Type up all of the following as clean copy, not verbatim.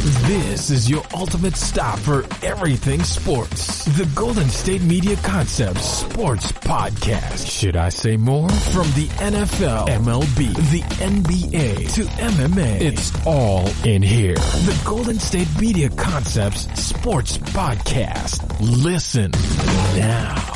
This is your ultimate stop for everything sports. The Golden State Media Concepts Sports Podcast. Should I say more? From the NFL, MLB, the NBA to MMA, it's all in here. The Golden State Media Concepts Sports Podcast. Listen now.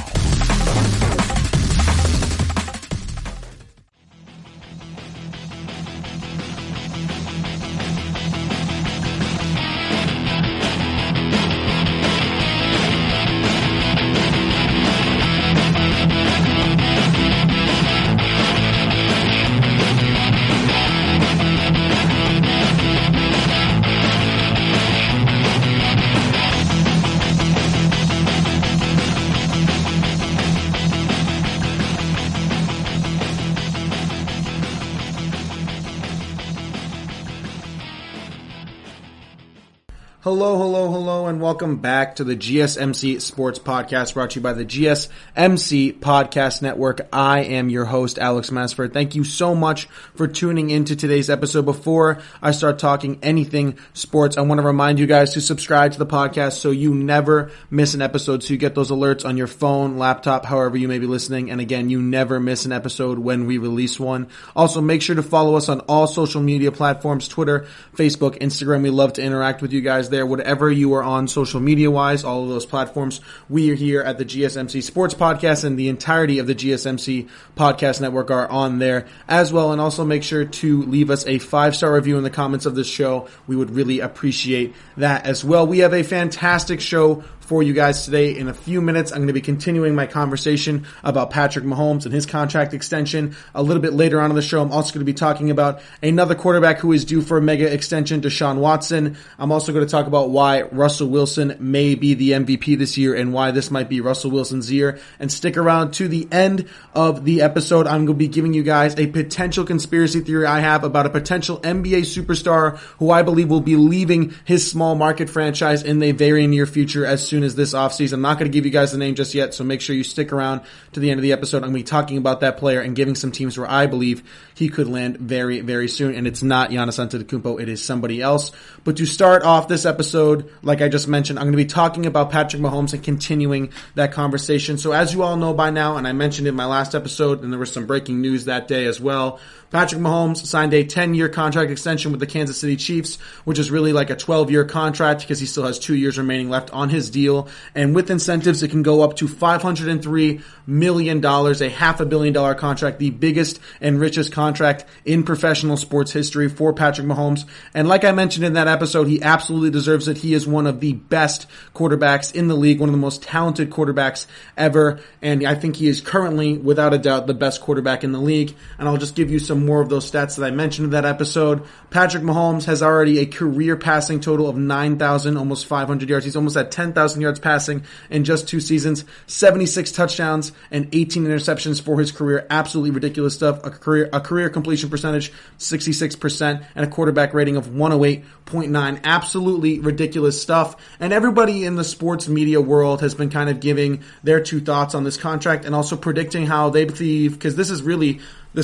Hello, and welcome back to the GSMC Sports Podcast, brought to you by the GSMC Podcast Network. I am your host, Alex Masford. Thank you so much for tuning into today's episode. Before I start talking anything sports, I want to remind you guys to subscribe to the podcast so you never miss an episode, so you get those alerts on your phone, laptop, however you may be listening. And again, you never miss an episode when we release one. Also, make sure to follow us on all social media platforms, Twitter, Facebook, Instagram. We love to interact with you guys there. Whatever you are on social media-wise, all of those platforms, we are here at the GSMC Sports Podcast, and the entirety of the GSMC Podcast Network are on there as well. And also make sure to leave us a 5-star review in the comments of this show. We would really appreciate that as well. We have a fantastic show for you guys today. In a few minutes, I'm going to be continuing my conversation about Patrick Mahomes and his contract extension. A little bit later on in the show, I'm also going to be talking about another quarterback who is due for a mega extension, Deshaun Watson. I'm also going to talk about why Russel Wilson may be the MVP this year and why this might be Russel Wilson's year. And stick around to the end of the episode. I'm going to be giving you guys a potential conspiracy theory I have about a potential NBA superstar who I believe will be leaving his small market franchise in the very near future as soon as this offseason. I'm not going to give you guys the name just yet, so make sure you stick around to the end of the episode. I'm going to be talking about that player and giving some teams where I believe he could land very, very soon. And it's not Giannis Antetokounmpo, it is somebody else. But to start off this episode, like I just mentioned, I'm going to be talking about Patrick Mahomes and continuing that conversation. So as you all know by now, and I mentioned in my last episode, and there was some breaking news that day as well, Patrick Mahomes signed a 10-year contract extension with the Kansas City Chiefs, which is really like a 12-year contract because he still has 2 years remaining left on his deal. And with incentives, it can go up to $503 million, a $500 million contract, the biggest and richest contract in professional sports history for Patrick Mahomes. And like I mentioned in that episode, he absolutely deserves it. He is one of the best quarterbacks in the league, one of the most talented quarterbacks ever. And I think he is currently, without a doubt, the best quarterback in the league. And I'll just give you some more of those stats that I mentioned in that episode. Patrick Mahomes has already a career passing total of 9,000, almost 500 yards. He's almost at 10,000 yards passing in just 2 seasons, 76 touchdowns and 18 interceptions for his career. Absolutely ridiculous stuff. A career completion percentage, 66%, and a quarterback rating of 108.9. Absolutely ridiculous stuff. And everybody in the sports media world has been kind of giving their 2 thoughts on this contract and also predicting how they believe, because this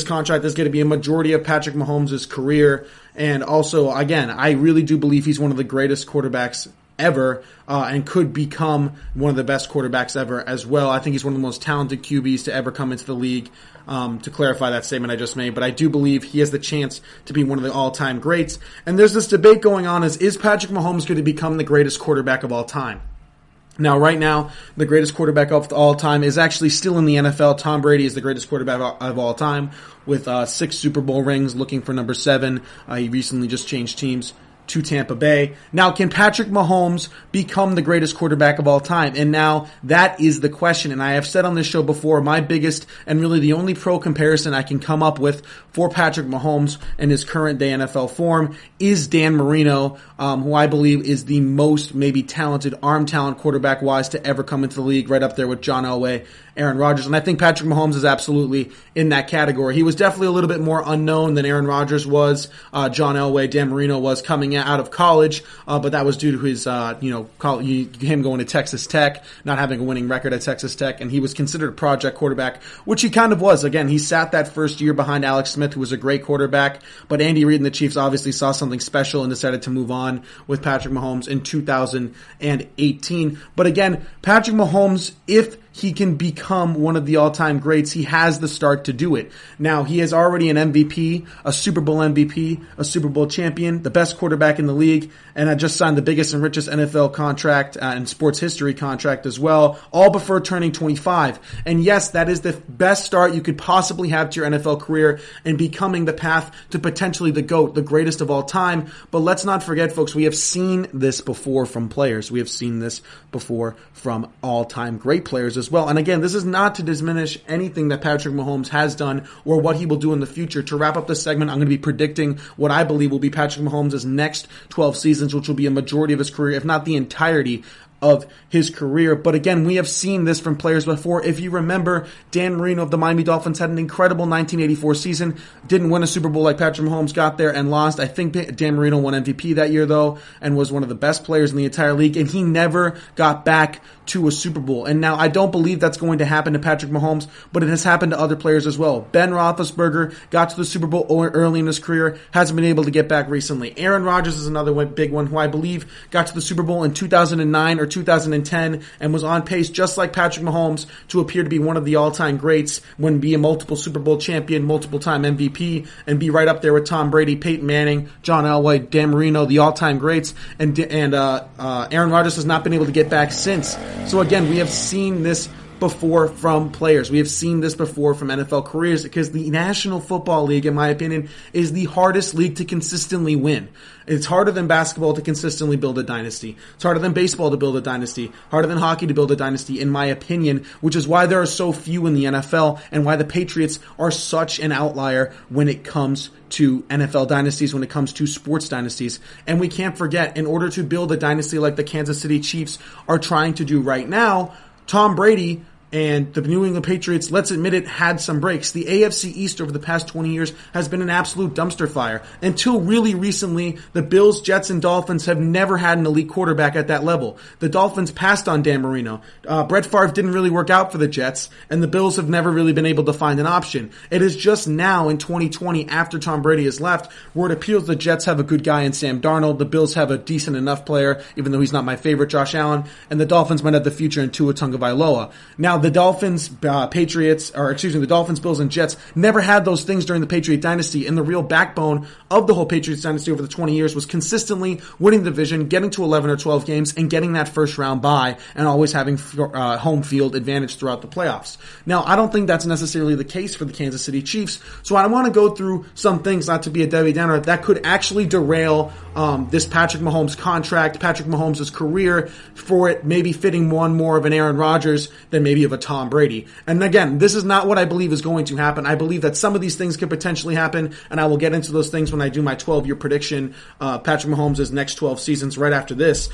contract is going to be a majority of Patrick Mahomes' career. And also, again, I really do believe he's one of the greatest quarterbacks ever, and could become one of the best quarterbacks ever as well. I think he's one of the most talented QBs to ever come into the league, to clarify that statement I just made. But I do believe he has the chance to be one of the all-time greats. And there's this debate going on is Patrick Mahomes going to become the greatest quarterback of all time? Now, right now, the greatest quarterback of all time is actually still in the NFL. Tom Brady is the greatest quarterback of all time with 6 Super Bowl rings, looking for number 7. He recently just changed teams to Tampa Bay. Now, can Patrick Mahomes become the greatest quarterback of all time? And now that is the question. And I have said on this show before, my biggest and really the only pro comparison I can come up with for Patrick Mahomes and his current day NFL form is Dan Marino, who I believe is the most maybe talented arm talent quarterback wise to ever come into the league, right up there with John Elway, Aaron Rodgers. And I think Patrick Mahomes is absolutely in that category. He was definitely a little bit more unknown than Aaron Rodgers was, John Elway, Dan Marino was coming out of college, but that was due to his, him going to Texas Tech, not having a winning record at Texas Tech, and he was considered a project quarterback, which he kind of was. Again, he sat that first year behind Alex Smith, who was a great quarterback, but Andy Reid and the Chiefs obviously saw something special and decided to move on with Patrick Mahomes in 2018. But again, Patrick Mahomes, if he can become one of the all-time greats, he has the start to do it. Now, he is already an MVP, a Super Bowl MVP, a Super Bowl champion, the best quarterback in the league, and I just signed the biggest and richest NFL contract and sports history contract as well, all before turning 25. And yes, that is the best start you could possibly have to your NFL career and becoming the path to potentially the GOAT, the greatest of all time. But let's not forget, folks, we have seen this before from players. We have seen this before from all-time great players as well. And again, this is not to diminish anything that Patrick Mahomes has done or what he will do in the future. To wrap up this segment, I'm going to be predicting what I believe will be Patrick Mahomes' next 12 seasons, which will be a majority of his career, if not the entirety of his career. But again, we have seen this from players before. If you remember, Dan Marino of the Miami Dolphins had an incredible 1984 season, didn't win a Super Bowl like Patrick Mahomes, got there and lost. I think Dan Marino won MVP that year though, and was one of the best players in the entire league, and he never got back to a Super Bowl. And now I don't believe that's going to happen to Patrick Mahomes, but it has happened to other players as well. Ben Roethlisberger got to the Super Bowl early in his career, hasn't been able to get back recently. Aaron Rodgers is another big one who I believe got to the Super Bowl in 2009 or 2010 and was on pace just like Patrick Mahomes to appear to be one of the all-time greats when be a multiple Super Bowl champion, multiple-time MVP, and be right up there with Tom Brady, Peyton Manning, John Elway, Dan Marino, the all-time greats, and Aaron Rodgers has not been able to get back since. So again, we have seen this before from players. We have seen this before from NFL careers because the National Football League, in my opinion, is the hardest league to consistently win. It's harder than basketball to consistently build a dynasty. It's harder than baseball to build a dynasty. Harder than hockey to build a dynasty, in my opinion, which is why there are so few in the NFL and why the Patriots are such an outlier when it comes to NFL dynasties, when it comes to sports dynasties. And we can't forget, in order to build a dynasty like the Kansas City Chiefs are trying to do right now, Tom Brady and the New England Patriots, let's admit it, had some breaks. The AFC East over the past 20 years has been an absolute dumpster fire. Until really recently, the Bills, Jets, and Dolphins have never had an elite quarterback at that level. The Dolphins passed on Dan Marino. Brett Favre didn't really work out for the Jets, and the Bills have never really been able to find an option. It is just now in 2020, after Tom Brady has left, where it appears the Jets have a good guy in Sam Darnold, the Bills have a decent enough player, even though he's not my favorite, Josh Allen, and the Dolphins might have the future in Tua Tagovailoa. Now, the Dolphins, Bills, and Jets never had those things during the Patriot dynasty, and the real backbone of the whole Patriots dynasty over the 20 years was consistently winning the division, getting to 11 or 12 games, and getting that first round bye, and always having home field advantage throughout the playoffs. Now, I don't think that's necessarily the case for the Kansas City Chiefs, so I want to go through some things, not to be a Debbie Downer, that could actually derail this Patrick Mahomes contract, Patrick Mahomes' career, for it maybe fitting one more of an Aaron Rodgers than maybe of a Tom Brady. And again, this is not what I believe is going to happen. I believe that some of these things could potentially happen, and I will get into those things when I do my 12-year prediction, Patrick Mahomes' next 12 seasons right after this.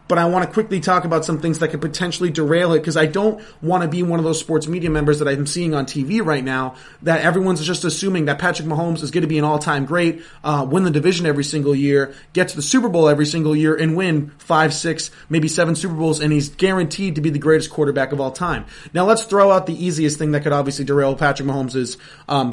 But I want to quickly talk about some things that could potentially derail it, because I don't want to be one of those sports media members that I'm seeing on TV right now, that everyone's just assuming that Patrick Mahomes is going to be an all-time great, win the division every single year, get to the Super Bowl every single year, and win 5, 6, maybe 7 Super Bowls, and he's guaranteed to be the greatest quarterback of all time. Now let's throw out the easiest thing that could obviously derail Patrick Mahomes'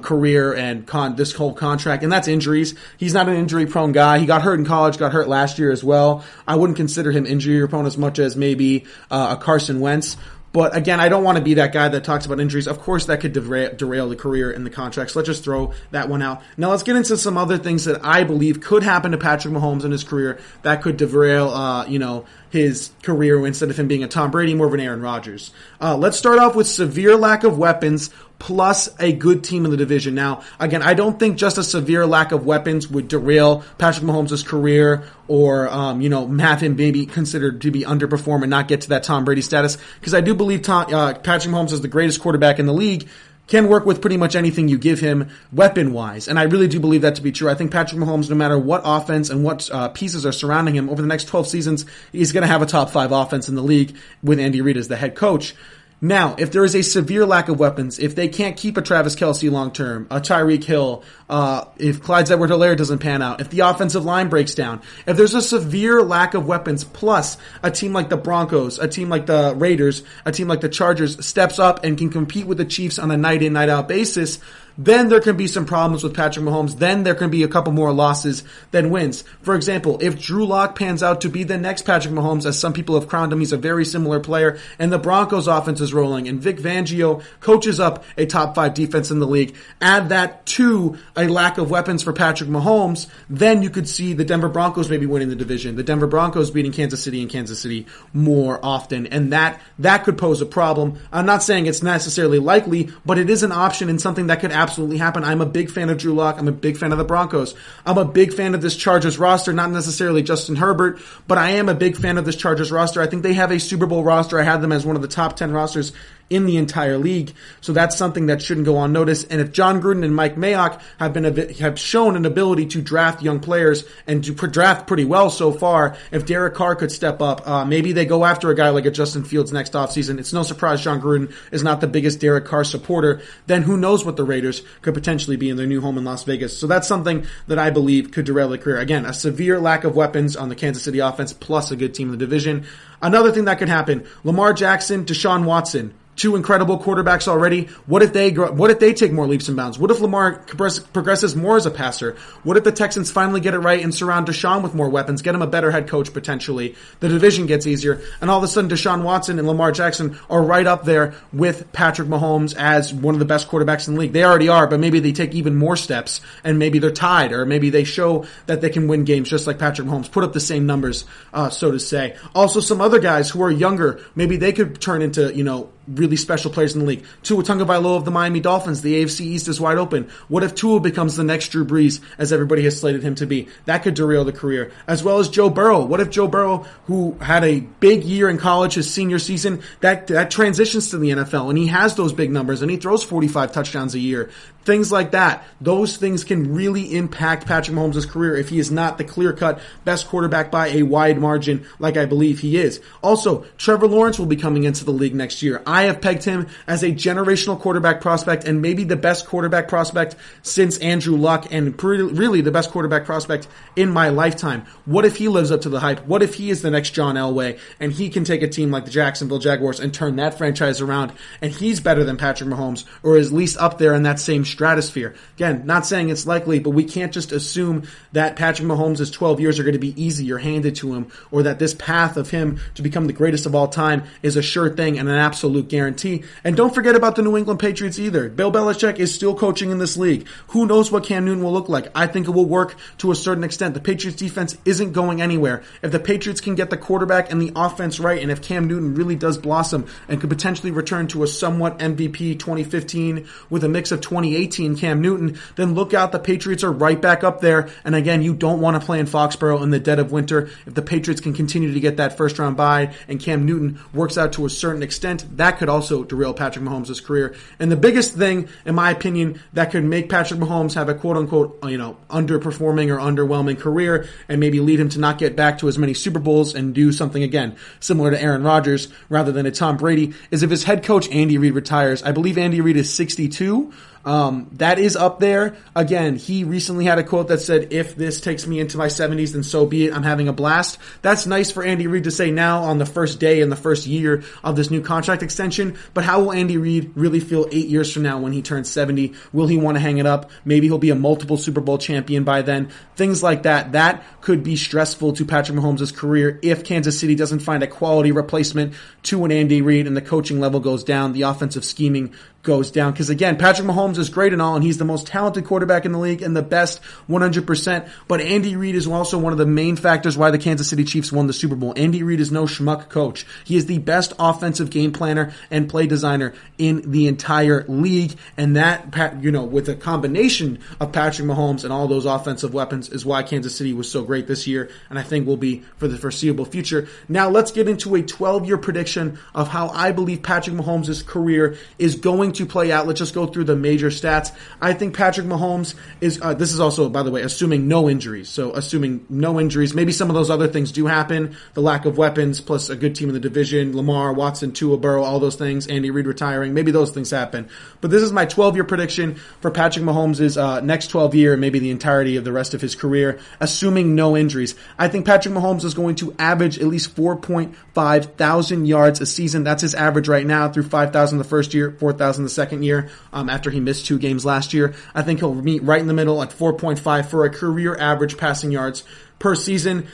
career and this whole contract, and that's injuries. He's not an injury-prone guy. He got hurt in college, got hurt last year as well. I wouldn't consider him injury prone as much as maybe a Carson Wentz. But again, I don't want to be that guy that talks about injuries. Of course, that could derail the career and the contracts. Let's just throw that one out. Now let's get into some other things that I believe could happen to Patrick Mahomes in his career that could derail, his career instead of him being a Tom Brady, more of an Aaron Rodgers. Let's start off with severe lack of weapons plus a good team in the division. Now, again, I don't think just a severe lack of weapons would derail Patrick Mahomes' career or, have him maybe considered to be underperform and not get to that Tom Brady status, because I do believe Patrick Mahomes is the greatest quarterback in the league, can work with pretty much anything you give him weapon-wise. And I really do believe that to be true. I think Patrick Mahomes, no matter what offense and what pieces are surrounding him over the next 12 seasons, he's going to have a top 5 offense in the league with Andy Reid as the head coach. Now, if there is a severe lack of weapons, if they can't keep a Travis Kelce long-term, a Tyreek Hill, if Clyde Edwards-Helaire doesn't pan out, if the offensive line breaks down, if there's a severe lack of weapons, plus a team like the Broncos, a team like the Raiders, a team like the Chargers steps up and can compete with the Chiefs on a night-in, night-out basis, then there can be some problems with Patrick Mahomes. Then there can be a couple more losses than wins. For example, if Drew Lock pans out to be the next Patrick Mahomes, as some people have crowned him, he's a very similar player, and the Broncos offense is rolling, and Vic Fangio coaches up a top 5 defense in the league, add that to a lack of weapons for Patrick Mahomes, then you could see the Denver Broncos maybe winning the division, the Denver Broncos beating Kansas City and Kansas City more often, and that could pose a problem. I'm not saying it's necessarily likely, but it is an option and something that could absolutely happen. I'm a big fan of Drew Lock. I'm a big fan of the Broncos. I'm a big fan of this Chargers roster, not necessarily Justin Herbert, but I am a big fan of this Chargers roster. I think they have a Super Bowl roster. I had them as one of the top 10 rosters in the entire league. So that's something that shouldn't go unnoticed. And if John Gruden and Mike Mayock have shown an ability to draft young players and to draft pretty well so far, if Derek Carr could step up, maybe they go after a guy like a Justin Fields next offseason. It's no surprise John Gruden is not the biggest Derek Carr supporter. Then who knows what the Raiders could potentially be in their new home in Las Vegas. So that's something that I believe could derail their career. Again, a severe lack of weapons on the Kansas City offense plus a good team in the division. Another thing that could happen, Lamar Jackson, Deshaun Watson. 2 incredible quarterbacks already. What if they take more leaps and bounds? What if Lamar progresses more as a passer? What if the Texans finally get it right and surround Deshaun with more weapons, get him a better head coach potentially? The division gets easier, and all of a sudden Deshaun Watson and Lamar Jackson are right up there with Patrick Mahomes as one of the best quarterbacks in the league. They already are, but maybe they take even more steps, and maybe they're tied, or maybe they show that they can win games just like Patrick Mahomes, put up the same numbers, so to say. Also, some other guys who are younger, maybe they could turn into, really special players in the league. Tua Tagovailoa of the Miami Dolphins. The AFC East is wide open. What if Tua becomes the next Drew Brees, as everybody has slated him to be? That could derail the career. As well as Joe Burrow. What if Joe Burrow, who had a big year in college, his senior season, that transitions to the NFL, and he has those big numbers, and he throws 45 touchdowns a year. Things like that. Those things can really impact Patrick Mahomes' career if he is not the clear-cut best quarterback by a wide margin like I believe he is. Also, Trevor Lawrence will be coming into the league next year. I have pegged him as a generational quarterback prospect and maybe the best quarterback prospect since Andrew Luck, and really the best quarterback prospect in my lifetime. What if he lives up to the hype? What if he is the next John Elway and he can take a team like the Jacksonville Jaguars and turn that franchise around, and he's better than Patrick Mahomes, or is at least up there in that same stratosphere? Again, not saying it's likely, but we can't just assume that Patrick Mahomes' 12 years are going to be easy or handed to him, or that this path of him to become the greatest of all time is a sure thing and an absolute guarantee. And don't forget about the New England Patriots either. Bill Belichick is still coaching in this league. Who knows what Cam Newton will look like? I think it will work to a certain extent. The Patriots defense isn't going anywhere. If the Patriots can get the quarterback and the offense right, and if Cam Newton really does blossom and could potentially return to a somewhat MVP 2015 with a mix of 2018 Cam Newton, then look out, the Patriots are right back up there. And again, you don't want to play in Foxborough in the dead of winter. If the Patriots can continue to get that first round bye and Cam Newton works out to a certain extent, that could also derail Patrick Mahomes' career. And the biggest thing, in my opinion, that could make Patrick Mahomes have a quote-unquote, underperforming or underwhelming career and maybe lead him to not get back to as many Super Bowls and do something, again, similar to Aaron Rodgers rather than a Tom Brady, is if his head coach Andy Reid retires. I believe Andy Reid is 62. That is up there. Again, he recently had a quote that said, if this takes me into my 70s, then so be it. I'm having a blast. That's nice for Andy Reid to say now on the first day in the first year of this new contract extension. But how will Andy Reid really feel 8 years from now when he turns 70? Will he want to hang it up? Maybe he'll be a multiple Super Bowl champion by then. Things like that. That could be stressful to Patrick Mahomes' career if Kansas City doesn't find a quality replacement to an Andy Reid and the coaching level goes down, the offensive scheming goes down. Because again, Patrick Mahomes is great and all, and he's the most talented quarterback in the league and the best 100%. But Andy Reid is also one of the main factors why the Kansas City Chiefs won the Super Bowl. Andy Reid is no schmuck coach. He is the best offensive game planner and play designer in the entire league. And that, with a combination of Patrick Mahomes and all those offensive weapons is why Kansas City was so great this year, and I think will be for the foreseeable future. Now let's get into a 12-year prediction of how I believe Patrick Mahomes' career is going to play out. Let's just go through the major major stats. I think Patrick Mahomes is, this is also, by the way, assuming no injuries. So assuming no injuries, maybe some of those other things do happen. The lack of weapons plus a good team in the division, Lamar, Watson, Tua, Burrow, all those things, Andy Reid retiring, maybe those things happen. But this is my 12-year prediction for Patrick Mahomes' next 12 year, maybe the entirety of the rest of his career, assuming no injuries. I think Patrick Mahomes is going to average at least 4.5 thousand yards a season. That's his average right now, through 5,000 the first year, 4,000 the second year, after he missed 2 games last year. I think he'll meet right in the middle at 4.5 for a career average passing yards per season.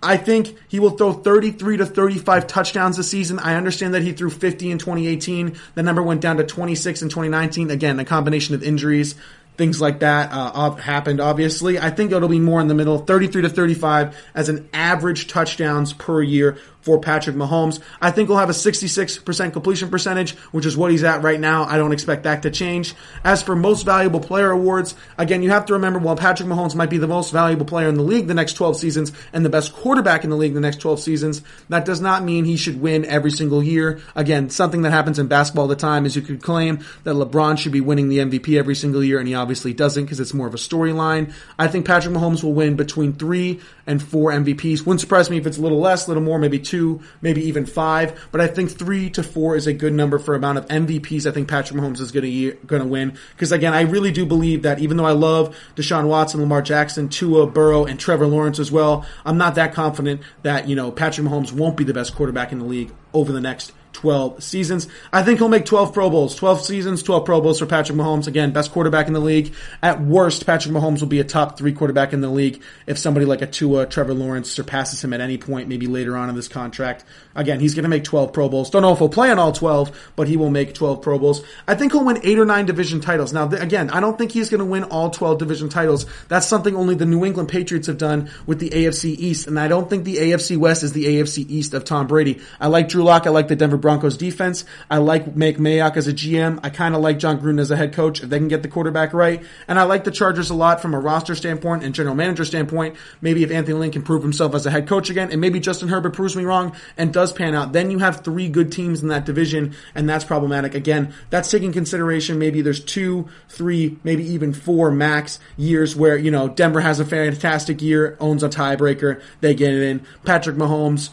I think he will throw 33 to 35 touchdowns this season. I understand that he threw 50 in 2018. The number went down to 26 in 2019. Again, a combination of injuries, things like that happened, obviously. I think it'll be more in the middle, 33 to 35 as an average touchdowns per year for Patrick Mahomes. I think he'll have a 66% completion percentage, which is what he's at right now. I don't expect that to change. As for most valuable player awards, again, you have to remember, while Patrick Mahomes might be the most valuable player in the league the next 12 seasons and the best quarterback in the league the next 12 seasons, that does not mean he should win every single year. Again, something that happens in basketball all the time is you could claim that LeBron should be winning the MVP every single year, and he obviously doesn't because it's more of a storyline. I think Patrick Mahomes will win between 3 and 4 MVPs. Wouldn't surprise me if it's a little less, a little more, maybe 2, maybe even 5, but I think 3 to 4 is a good number for amount of MVPs I think Patrick Mahomes is going to win. Because again, I really do believe that even though I love Deshaun Watson, Lamar Jackson, Tua, Burrow, and Trevor Lawrence as well, I'm not that confident that, Patrick Mahomes won't be the best quarterback in the league over the next 12 seasons. I think he'll make 12 Pro Bowls. 12 seasons, 12 Pro Bowls for Patrick Mahomes. Again, best quarterback in the league. At worst, Patrick Mahomes will be a top 3 quarterback in the league if somebody like a Tua, Trevor Lawrence surpasses him at any point, maybe later on in this contract. Again, he's going to make 12 Pro Bowls. Don't know if he'll play on all 12, but he will make 12 Pro Bowls. I think he'll win 8 or 9 division titles. Now, again, I don't think he's going to win all 12 division titles. That's something only the New England Patriots have done with the AFC East, and I don't think the AFC West is the AFC East of Tom Brady. I like Drew Lock. I like the Denver Broncos defense. I like Mike Mayock as a GM. I kind of like John Gruden as a head coach if they can get the quarterback right. And I like the Chargers a lot from a roster standpoint and general manager standpoint. Maybe if Anthony Lynn can prove himself as a head coach again, and maybe Justin Herbert proves me wrong and does pan out, then you have 3 good teams in that division, and that's problematic. Again, that's taking consideration maybe there's 2, 3, maybe even 4 max years where, Denver has a fantastic year, owns a tiebreaker, they get it in. Patrick Mahomes,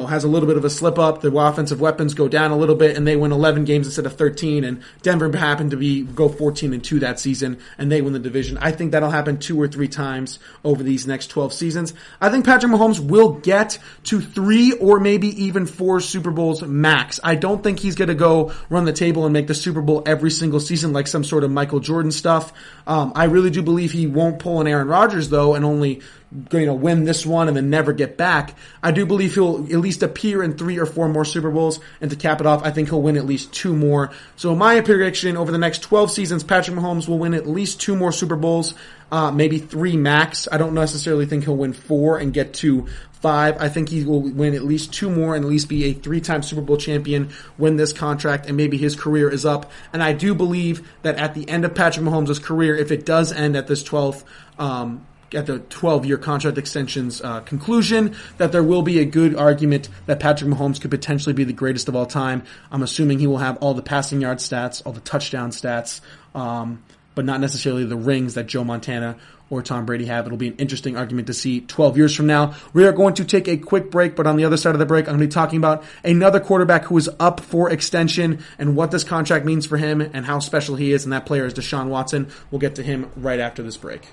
has a little bit of a slip up, the offensive weapons go down a little bit, and they win 11 games instead of 13, and Denver happened to go 14-2 that season, and they win the division. I think that'll happen 2 or 3 times over these next 12 seasons. I think Patrick Mahomes will get to 3 or maybe even 4 Super Bowls max. I don't think he's going to go run the table and make the Super Bowl every single season like some sort of Michael Jordan stuff. I really do believe he won't pull an Aaron Rodgers, though, and only win this one and then never get back. I do believe he'll at least appear in 3 or 4 more Super Bowls, and to cap it off, I think he'll win at least 2 more. So my prediction, over the next 12 seasons, Patrick Mahomes will win at least 2 more Super Bowls, maybe 3 max. I don't necessarily think he'll win 4 and get to 5. I think he will win at least 2 more and at least be a 3-time Super Bowl champion when this contract and maybe his career is up. And I do believe that at the end of Patrick Mahomes' career, if it does end at this 12th, at the 12-year contract extension's conclusion, that there will be a good argument that Patrick Mahomes could potentially be the greatest of all time. I'm assuming he will have all the passing yard stats, all the touchdown stats, but not necessarily the rings that Joe Montana or Tom Brady have. It'll be an interesting argument to see 12 years from now. We are going to take a quick break, but on the other side of the break, I'm going to be talking about another quarterback who is up for extension and what this contract means for him and how special he is, and that player is Deshaun Watson. We'll get to him right after this break.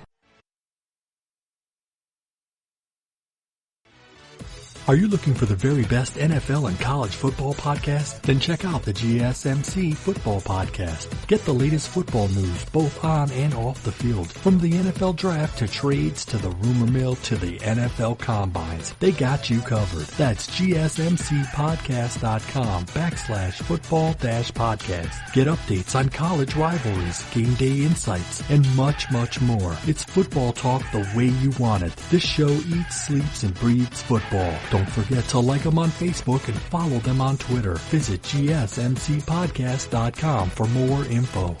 Are you looking for the very best NFL and college football podcast? Then check out the GSMC Football Podcast. Get the latest football news both on and off the field. From the NFL Draft to trades to the rumor mill to the NFL Combines. They got you covered. That's GSMCpodcast.com/football-podcast. Get updates on college rivalries, game day insights, and much, much more. It's football talk the way you want it. This show eats, sleeps, and breathes football. Don't forget to like them on Facebook and follow them on Twitter. Visit GSMCpodcast.com for more info.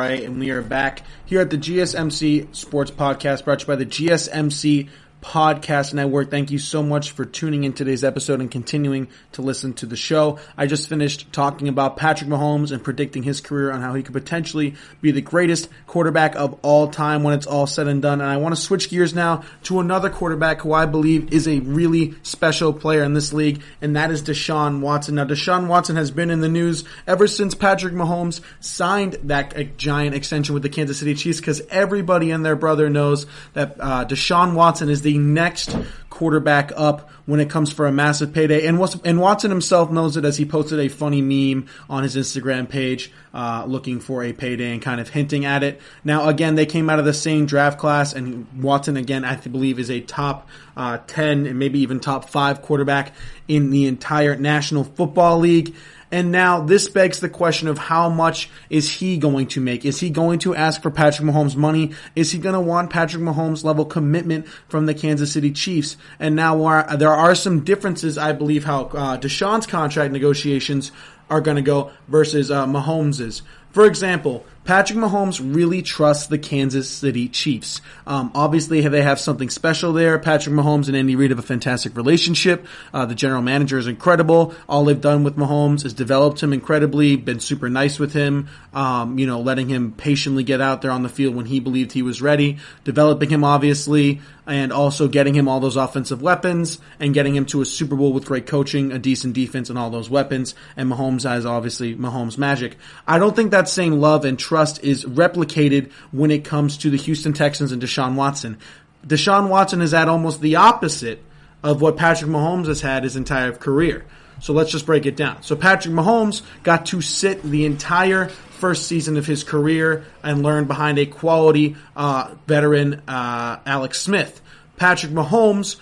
Right, and we are back here at the GSMC Sports Podcast, brought to you by the GSMC Podcast Network. Thank you so much for tuning in today's episode and continuing to listen to the show. I just finished talking about Patrick Mahomes and predicting his career on how he could potentially be the greatest quarterback of all time when it's all said and done. And I want to switch gears now to another quarterback who I believe is a really special player in this league, and that is Deshaun Watson. Now, Deshaun Watson has been in the news ever since Patrick Mahomes signed that giant extension with the Kansas City Chiefs, because everybody and their brother knows that Deshaun Watson is the next quarterback up when it comes for a massive payday. And Watson himself knows it, as he posted a funny meme on his Instagram page looking for a payday and kind of hinting at it. Now, again, they came out of the same draft class, and Watson, again, I believe is a top 10 and maybe even top 5 quarterback in the entire National Football League. And now this begs the question of how much is he going to make? Is he going to ask for Patrick Mahomes' money? Is he going to want Patrick Mahomes' level commitment from the Kansas City Chiefs? And now there are some differences, I believe, how Deshaun's contract negotiations are going to go versus Mahomes's. For example, Patrick Mahomes really trusts the Kansas City Chiefs. Obviously, they have something special there. Patrick Mahomes and Andy Reid have a fantastic relationship. The general manager is incredible. All they've done with Mahomes is developed him incredibly, been super nice with him, letting him patiently get out there on the field when he believed he was ready, developing him, obviously, and also getting him all those offensive weapons and getting him to a Super Bowl with great coaching, a decent defense, and all those weapons. And Mahomes has, obviously, Mahomes magic. I don't think that same love and trust is replicated when it comes to the Houston Texans and Deshaun Watson. Deshaun Watson is at almost the opposite of what Patrick Mahomes has had his entire career. So let's just break it down. So Patrick Mahomes got to sit the entire first season of his career and learn behind a quality veteran, Alex Smith. Patrick Mahomes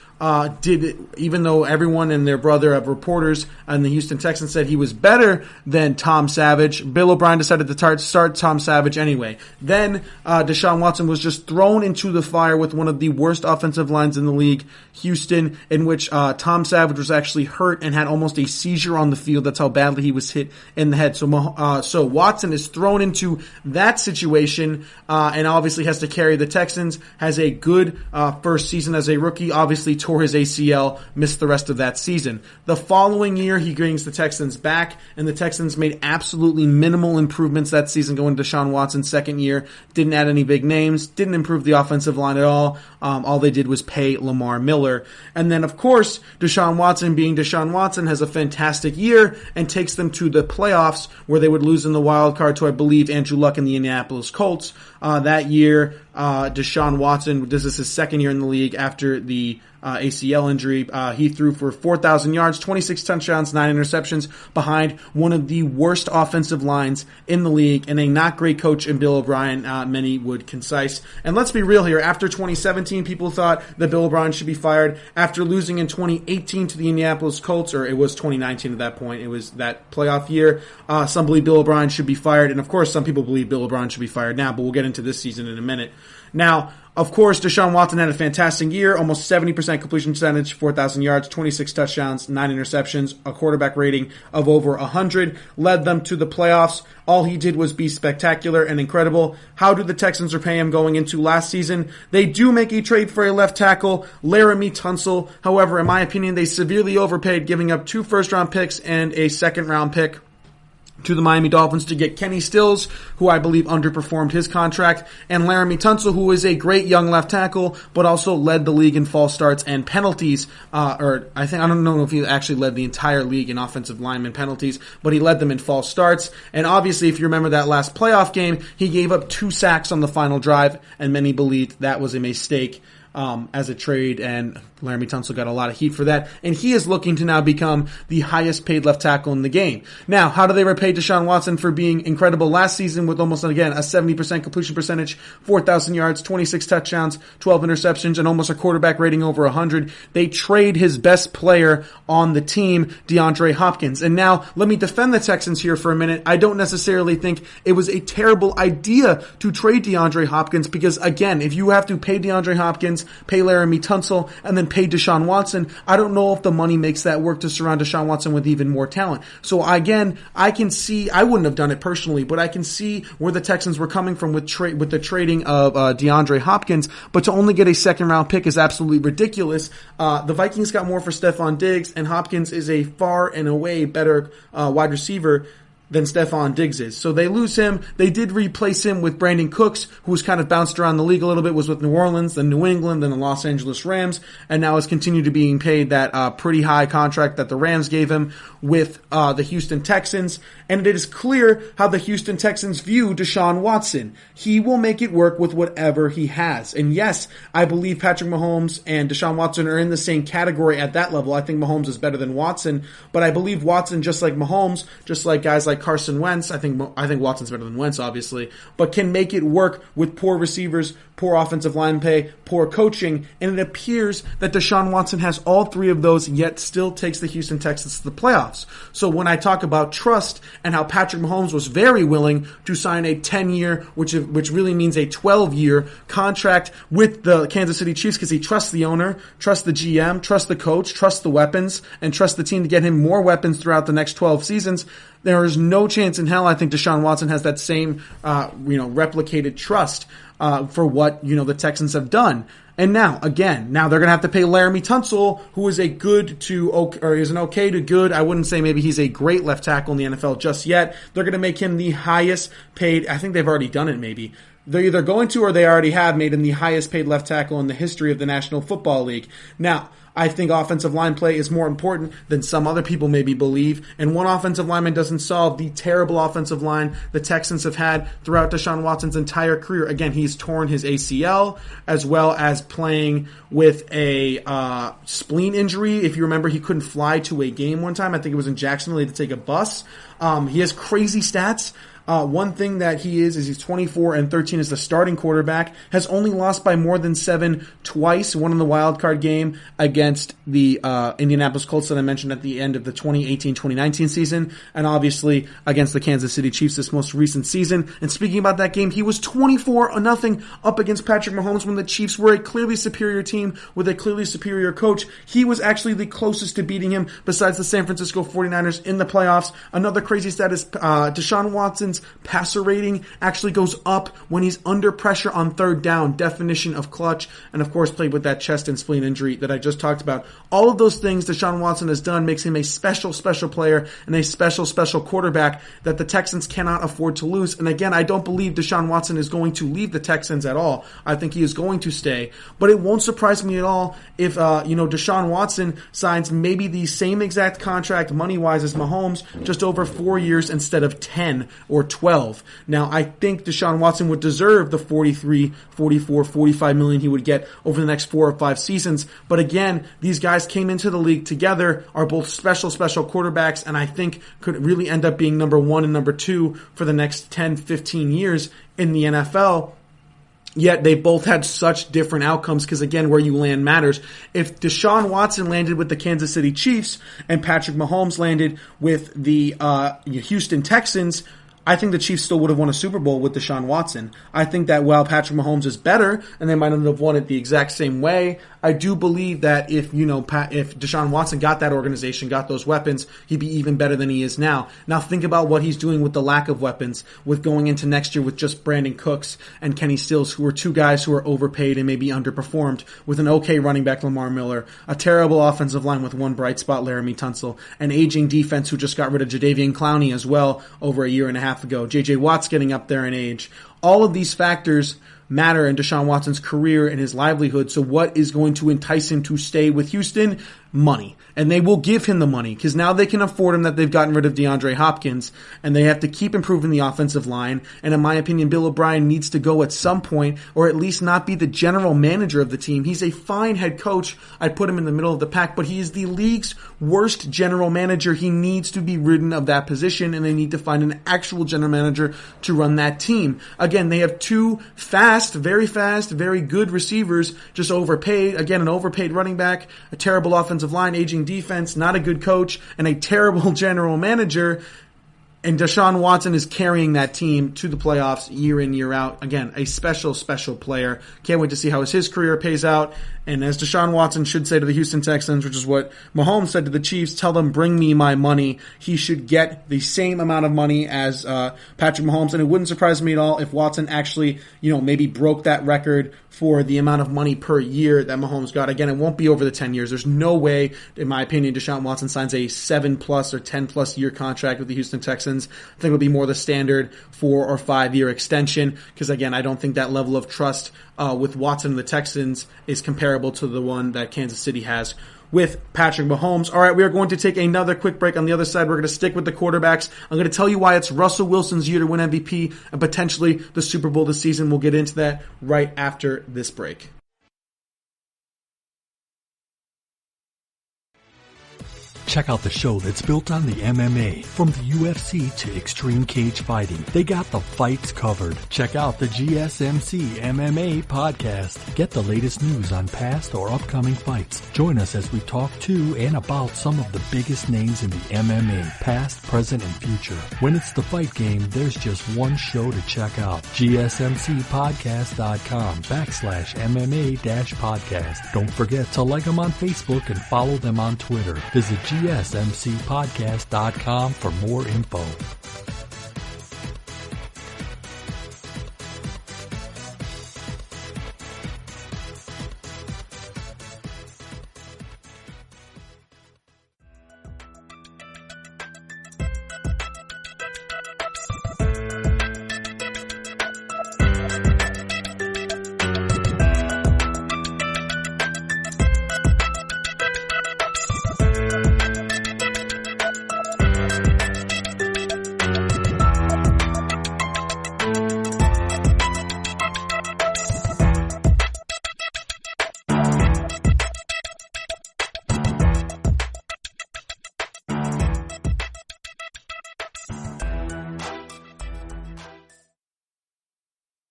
did it, even though everyone and their brother of reporters and the Houston Texans said he was better than Tom Savage. Bill O'Brien decided to start Tom Savage anyway. Then Deshaun Watson was just thrown into the fire with one of the worst offensive lines in the league, Houston, in which Tom Savage was actually hurt and had almost a seizure on the field. That's how badly he was hit in the head. So Watson is thrown into that situation and obviously has to carry the Texans. Has a good first season as a rookie. Obviously tore his ACL, missed the rest of that season. The following year, he brings the Texans back, and the Texans made absolutely minimal improvements that season going to Deshaun Watson's second year. Didn't add any big names, didn't improve the offensive line at all. All they did was pay Lamar Miller. And then, of course, Deshaun Watson, being Deshaun Watson, has a fantastic year and takes them to the playoffs, where they would lose in the wild card to, I believe, Andrew Luck and the Indianapolis Colts. That year, Deshaun Watson, this is his second year in the league after the ACL injury. He threw for 4,000 yards, 26 touchdowns, 9 interceptions behind one of the worst offensive lines in the league and a not great coach in Bill O'Brien, many would concise. And let's be real here. After 2017, people thought that Bill O'Brien should be fired. After losing in 2018 to the Indianapolis Colts, or it was 2019 at that point, it was that playoff year, some believe Bill O'Brien should be fired. And of course, some people believe Bill O'Brien should be fired now, but we'll get into this season in a minute. Now, of course, Deshaun Watson had a fantastic year, almost 70% completion percentage, 4,000 yards, 26 touchdowns, 9 interceptions, a quarterback rating of over 100, led them to the playoffs. All he did was be spectacular and incredible. How do the Texans repay him going into last season? They do make a trade for a left tackle, Laramie Tunsil. However, in my opinion, they severely overpaid, giving up 2 first-round picks and a second-round pick to the Miami Dolphins to get Kenny Stills, who I believe underperformed his contract, and Laramie Tunsil, who is a great young left tackle, but also led the league in false starts and penalties. I don't know if he actually led the entire league in offensive lineman penalties, but he led them in false starts. And obviously, if you remember that last playoff game, he gave up 2 sacks on the final drive, and many believed that was a mistake as a trade, and Laramie Tunsil got a lot of heat for that, and he is looking to now become the highest paid left tackle in the game. Now, how do they repay Deshaun Watson for being incredible last season with almost, again, a 70% completion percentage, 4,000 yards, 26 touchdowns, 12 interceptions, and almost a quarterback rating over 100? They trade his best player on the team, DeAndre Hopkins. And now, let me defend the Texans here for a minute. I don't necessarily think it was a terrible idea to trade DeAndre Hopkins because, again, if you have to pay DeAndre Hopkins Hopkins, pay Laramie Tunsil, and then pay Deshaun Watson. I don't know if the money makes that work to surround Deshaun Watson with even more talent. So again, I can see, I wouldn't have done it personally, but I can see where the Texans were coming from with the trading of DeAndre Hopkins, but to only get a second round pick is absolutely ridiculous. The Vikings got more for Stephon Diggs, and Hopkins is a far and away better wide receiver than Stephon Diggs is. So they lose him. They did replace him with Brandon Cooks, who was kind of bounced around the league a little bit, was with New Orleans, then New England, then the Los Angeles Rams, and now has continued to being paid that pretty high contract that the Rams gave him with the Houston Texans. And it is clear how the Houston Texans view Deshaun Watson. He will make it work with whatever he has. And yes, I believe Patrick Mahomes and Deshaun Watson are in the same category at that level. I think Mahomes is better than Watson, but I believe Watson, just like Mahomes, just like guys like Carson Wentz, I think Watson's better than Wentz, obviously, but can make it work with poor receivers, poor offensive line play, poor coaching, and it appears that Deshaun Watson has all three of those, yet still takes the Houston Texans to the playoffs. So when I talk about trust and how Patrick Mahomes was very willing to sign a 10-year, which really means a 12-year contract with the Kansas City Chiefs because he trusts the owner, trusts the GM, trusts the coach, trusts the weapons, and trusts the team to get him more weapons throughout the next 12 seasons, there is no chance in hell I think Deshaun Watson has that same, replicated trust for what, the Texans have done. And now they're going to have to pay Laramie Tunsil, who is is an okay to good. I wouldn't say maybe he's a great left tackle in the NFL just yet. They're going to make him the highest paid. I think they've already done it maybe. They're either going to or they already have made him the highest paid left tackle in the history of the National Football League. Now, I think offensive line play is more important than some other people maybe believe, and one offensive lineman doesn't solve the terrible offensive line the Texans have had throughout Deshaun Watson's entire career. Again, he's torn his ACL as well as playing with a spleen injury. If you remember, he couldn't fly to a game one time. I think it was in Jacksonville. He had to take a bus. He has crazy stats. One thing that he is he's 24-13 as the starting quarterback, has only lost by more than 7 twice, one in the wild card game against the Indianapolis Colts that I mentioned at the end of the 2018-2019 season, and obviously against the Kansas City Chiefs this most recent season. And speaking about that game, he was 24-0 up against Patrick Mahomes when the Chiefs were a clearly superior team with a clearly superior coach. He was actually the closest to beating him besides the San Francisco 49ers in the playoffs. Another crazy stat is Deshaun Watson's passer rating actually goes up when he's under pressure on third down, definition of clutch, and of course played with that chest and spleen injury that I just talked about. All of those things Deshaun Watson has done makes him a special player and a special quarterback that the Texans cannot afford to lose. And again, I don't believe Deshaun Watson is going to leave the Texans at all. I think he is going to stay, but it won't surprise me at all if Deshaun Watson signs maybe the same exact contract money-wise as Mahomes, just over 4 years instead of 10 or 12. Now, I think Deshaun Watson would deserve the 43, 44, 45 million he would get over the next 4 or 5 seasons. But again, these guys came into the league together, are both special quarterbacks, and I think could really end up being number 1 and number 2 for the next 10, 15 years in the NFL. Yet they both had such different outcomes because, again, where you land matters. If Deshaun Watson landed with the Kansas City Chiefs and Patrick Mahomes landed with the Houston Texans, I think the Chiefs still would have won a Super Bowl with Deshaun Watson. I think that while Patrick Mahomes is better, and they might not have won it the exact same way, I do believe that if Deshaun Watson got that organization, got those weapons, he'd be even better than he is now. Now think about what he's doing with the lack of weapons, with going into next year with just Brandon Cooks and Kenny Stills, who are two guys who are overpaid and maybe underperformed, with an okay running back Lamar Miller, a terrible offensive line with one bright spot Laramie Tunsil, an aging defense who just got rid of Jadeveon Clowney as well over a year and a half ago, J.J. Watt's getting up there in age. All of these factors matter in Deshaun Watson's career and his livelihood. So what is going to entice him to stay with Houston? Money. And they will give him the money because now they can afford him that they've gotten rid of DeAndre Hopkins, and they have to keep improving the offensive line. And in my opinion, Bill O'Brien needs to go at some point, or at least not be the general manager of the team. He's a fine head coach. I'd put him in the middle of the pack, but he is the league's worst general manager. He needs to be ridden of that position, and they need to find an actual general manager to run that team. Again, they have two fast, very good receivers, just overpaid. Again, an overpaid running back, a terrible offensive line, aging defense, not a good coach, and a terrible general manager. And Deshaun Watson is carrying that team to the playoffs year in, year out. Again, a special, special player. Can't wait to see how his career pays out. And as Deshaun Watson should say to the Houston Texans, which is what Mahomes said to the Chiefs, tell them, bring me my money. He should get the same amount of money as Patrick Mahomes. And it wouldn't surprise me at all if Watson actually, maybe broke that record for the amount of money per year that Mahomes got. Again, it won't be over the 10 years. There's no way, in my opinion, Deshaun Watson signs a 7+ or 10+ year contract with the Houston Texans. I think it'll be more the standard 4 or 5 year extension because, again, I don't think that level of trust with Watson and the Texans is comparable to the one that Kansas City has with Patrick Mahomes. All right, we are going to take another quick break. On the other side, we're going to stick with the quarterbacks. I'm going to tell you why it's Russell Wilson's year to win MVP and potentially the Super Bowl this season. We'll get into that right after this break. Check out the show that's built on the MMA. From the UFC to extreme cage fighting, they got the fights covered. Check out the GSMC MMA podcast. Get the latest news on past or upcoming fights. Join us as we talk to and about some of the biggest names in the MMA, past, present, and future. When it's the fight game, there's just one show to check out. GSMCpodcast.com/MMA-podcast. Don't forget to like them on Facebook and follow them on Twitter. Visit GSMCpodcast.com for more info.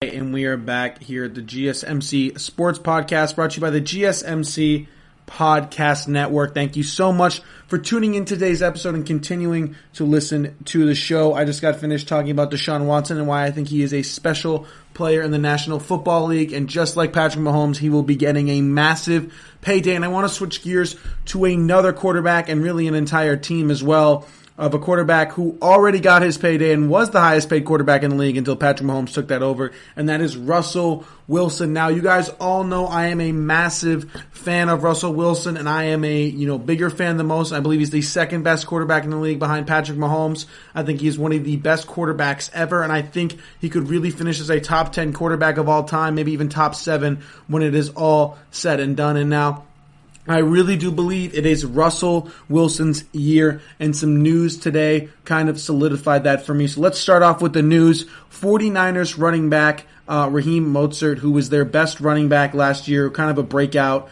And we are back here at the GSMC Sports Podcast, brought to you by the GSMC Podcast Network. Thank you so much for tuning in today's episode and continuing to listen to the show. I just got finished talking about Deshaun Watson and why I think he is a special player in the National Football League. And just like Patrick Mahomes, he will be getting a massive payday. And I want to switch gears to another quarterback and really an entire team as well, of a quarterback who already got his payday and was the highest paid quarterback in the league until Patrick Mahomes took that over, and that is Russel Wilson. Now, you guys all know I am a massive fan of Russell Wilson, and I am a bigger fan than most. I believe he's the second best quarterback in the league behind Patrick Mahomes. I think he's one of the best quarterbacks ever, and I think he could really finish as a top 10 quarterback of all time, maybe even top 7 when it is all said and done. And now, I really do believe it is Russell Wilson's year, and some news today kind of solidified that for me. So let's start off with the news. 49ers running back Raheem Mostert, who was their best running back last year, kind of a breakout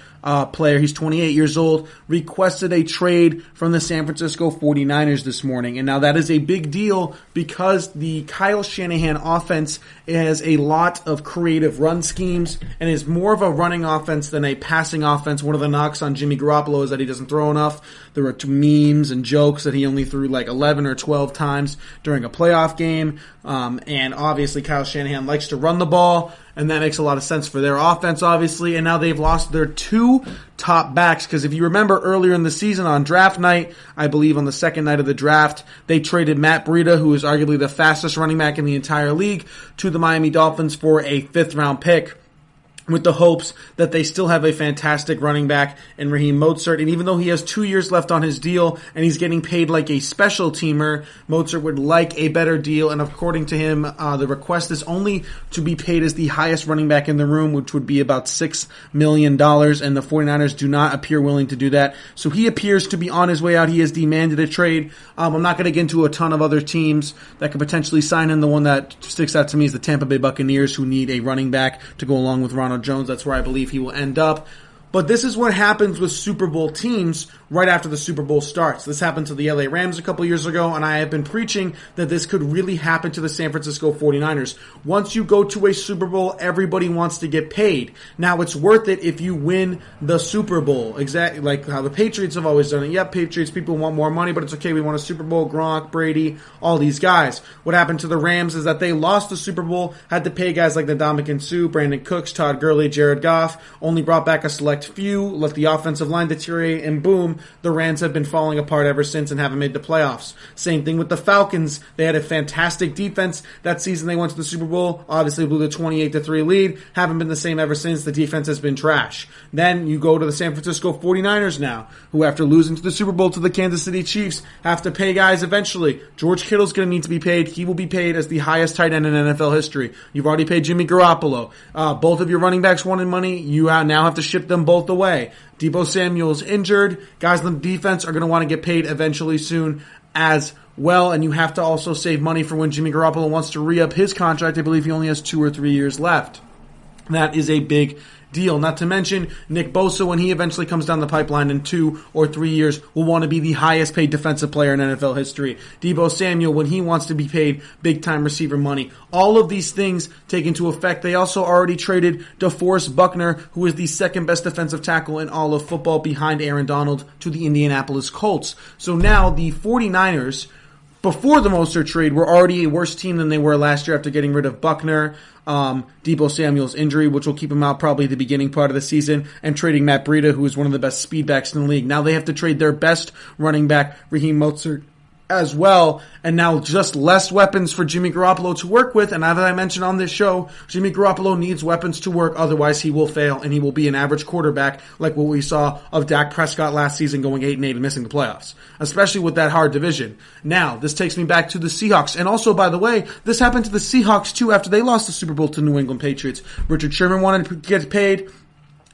player. He's 28 years old, requested a trade from the San Francisco 49ers this morning. And now that is a big deal because the Kyle Shanahan offense has a lot of creative run schemes and is more of a running offense than a passing offense. One of the knocks on Jimmy Garoppolo is that he doesn't throw enough. There were memes and jokes that he only threw like 11 or 12 times during a playoff game. And obviously Kyle Shanahan likes to run the ball, and that makes a lot of sense for their offense, obviously. And now they've lost their 2 top backs, because if you remember earlier in the season on draft night, I believe on the second night of the draft, they traded Matt Breida, who is arguably the fastest running back in the entire league, to the Miami Dolphins for a 5th-round pick, with the hopes that they still have a fantastic running back in Raheem Mostert. And even though he has 2 years left on his deal and he's getting paid like a special teamer, Mostert would like a better deal. And according to him, the request is only to be paid as the highest running back in the room, which would be about $6 million. And the 49ers do not appear willing to do that. So he appears to be on his way out. He has demanded a trade. I'm not going to get into a ton of other teams that could potentially sign him. The one that sticks out to me is the Tampa Bay Buccaneers, who need a running back to go along with Ronald Jones. That's where I believe he will end up. But this is what happens with Super Bowl teams right after the Super Bowl starts. This happened to the LA Rams a couple years ago, and I have been preaching that this could really happen to the San Francisco 49ers. Once you go to a Super Bowl, everybody wants to get paid. Now, it's worth it if you win the Super Bowl. Exactly like how the Patriots have always done it. Yep, Patriots, people want more money, but it's okay. We want a Super Bowl. Gronk, Brady, all these guys. What happened to the Rams is that they lost the Super Bowl, had to pay guys like the Ndamukong Suh, Brandon Cooks, Todd Gurley, Jared Goff, only brought back a select few, let the offensive line deteriorate, and boom, the Rams have been falling apart ever since and haven't made the playoffs. Same thing with the Falcons. They had a fantastic defense. That season they went to the Super Bowl, obviously blew the 28-3 lead, haven't been the same ever since. The defense has been trash. Then you go to the San Francisco 49ers now, who after losing to the Super Bowl to the Kansas City Chiefs, have to pay guys eventually. George Kittle's going to need to be paid. He will be paid as the highest tight end in NFL history. You've already paid Jimmy Garoppolo. Both of your running backs wanted money. You now have to ship them both away. Deebo Samuel's injured. Guys on the defense are going to want to get paid eventually soon as well, and you have to also save money for when Jimmy Garoppolo wants to re-up his contract. I believe he only has 2 or 3 years left. That is a big deal. Not to mention, Nick Bosa, when he eventually comes down the pipeline in 2 or 3 years, will want to be the highest paid defensive player in NFL history. Deebo Samuel, when he wants to be paid big-time receiver money. All of these things take into effect. They also already traded DeForest Buckner, who is the second best defensive tackle in all of football behind Aaron Donald, to the Indianapolis Colts. So now the 49ers, before the Mostert trade, were already a worse team than they were last year after getting rid of Buckner, Deebo Samuel's injury, which will keep him out probably the beginning part of the season, and trading Matt Breida, who is one of the best speedbacks in the league. Now they have to trade their best running back, Raheem Mostert, as well, and now just less weapons for Jimmy Garoppolo to work with. And as I mentioned on this show, Jimmy Garoppolo needs weapons to work, otherwise he will fail and he will be an average quarterback like what we saw of Dak Prescott last season, going 8-8 and missing the playoffs, especially with that hard division. Now, this takes me back to the Seahawks, and also, by the way, this happened to the Seahawks too after they lost the Super Bowl to New England Patriots. Richard Sherman wanted to get paid.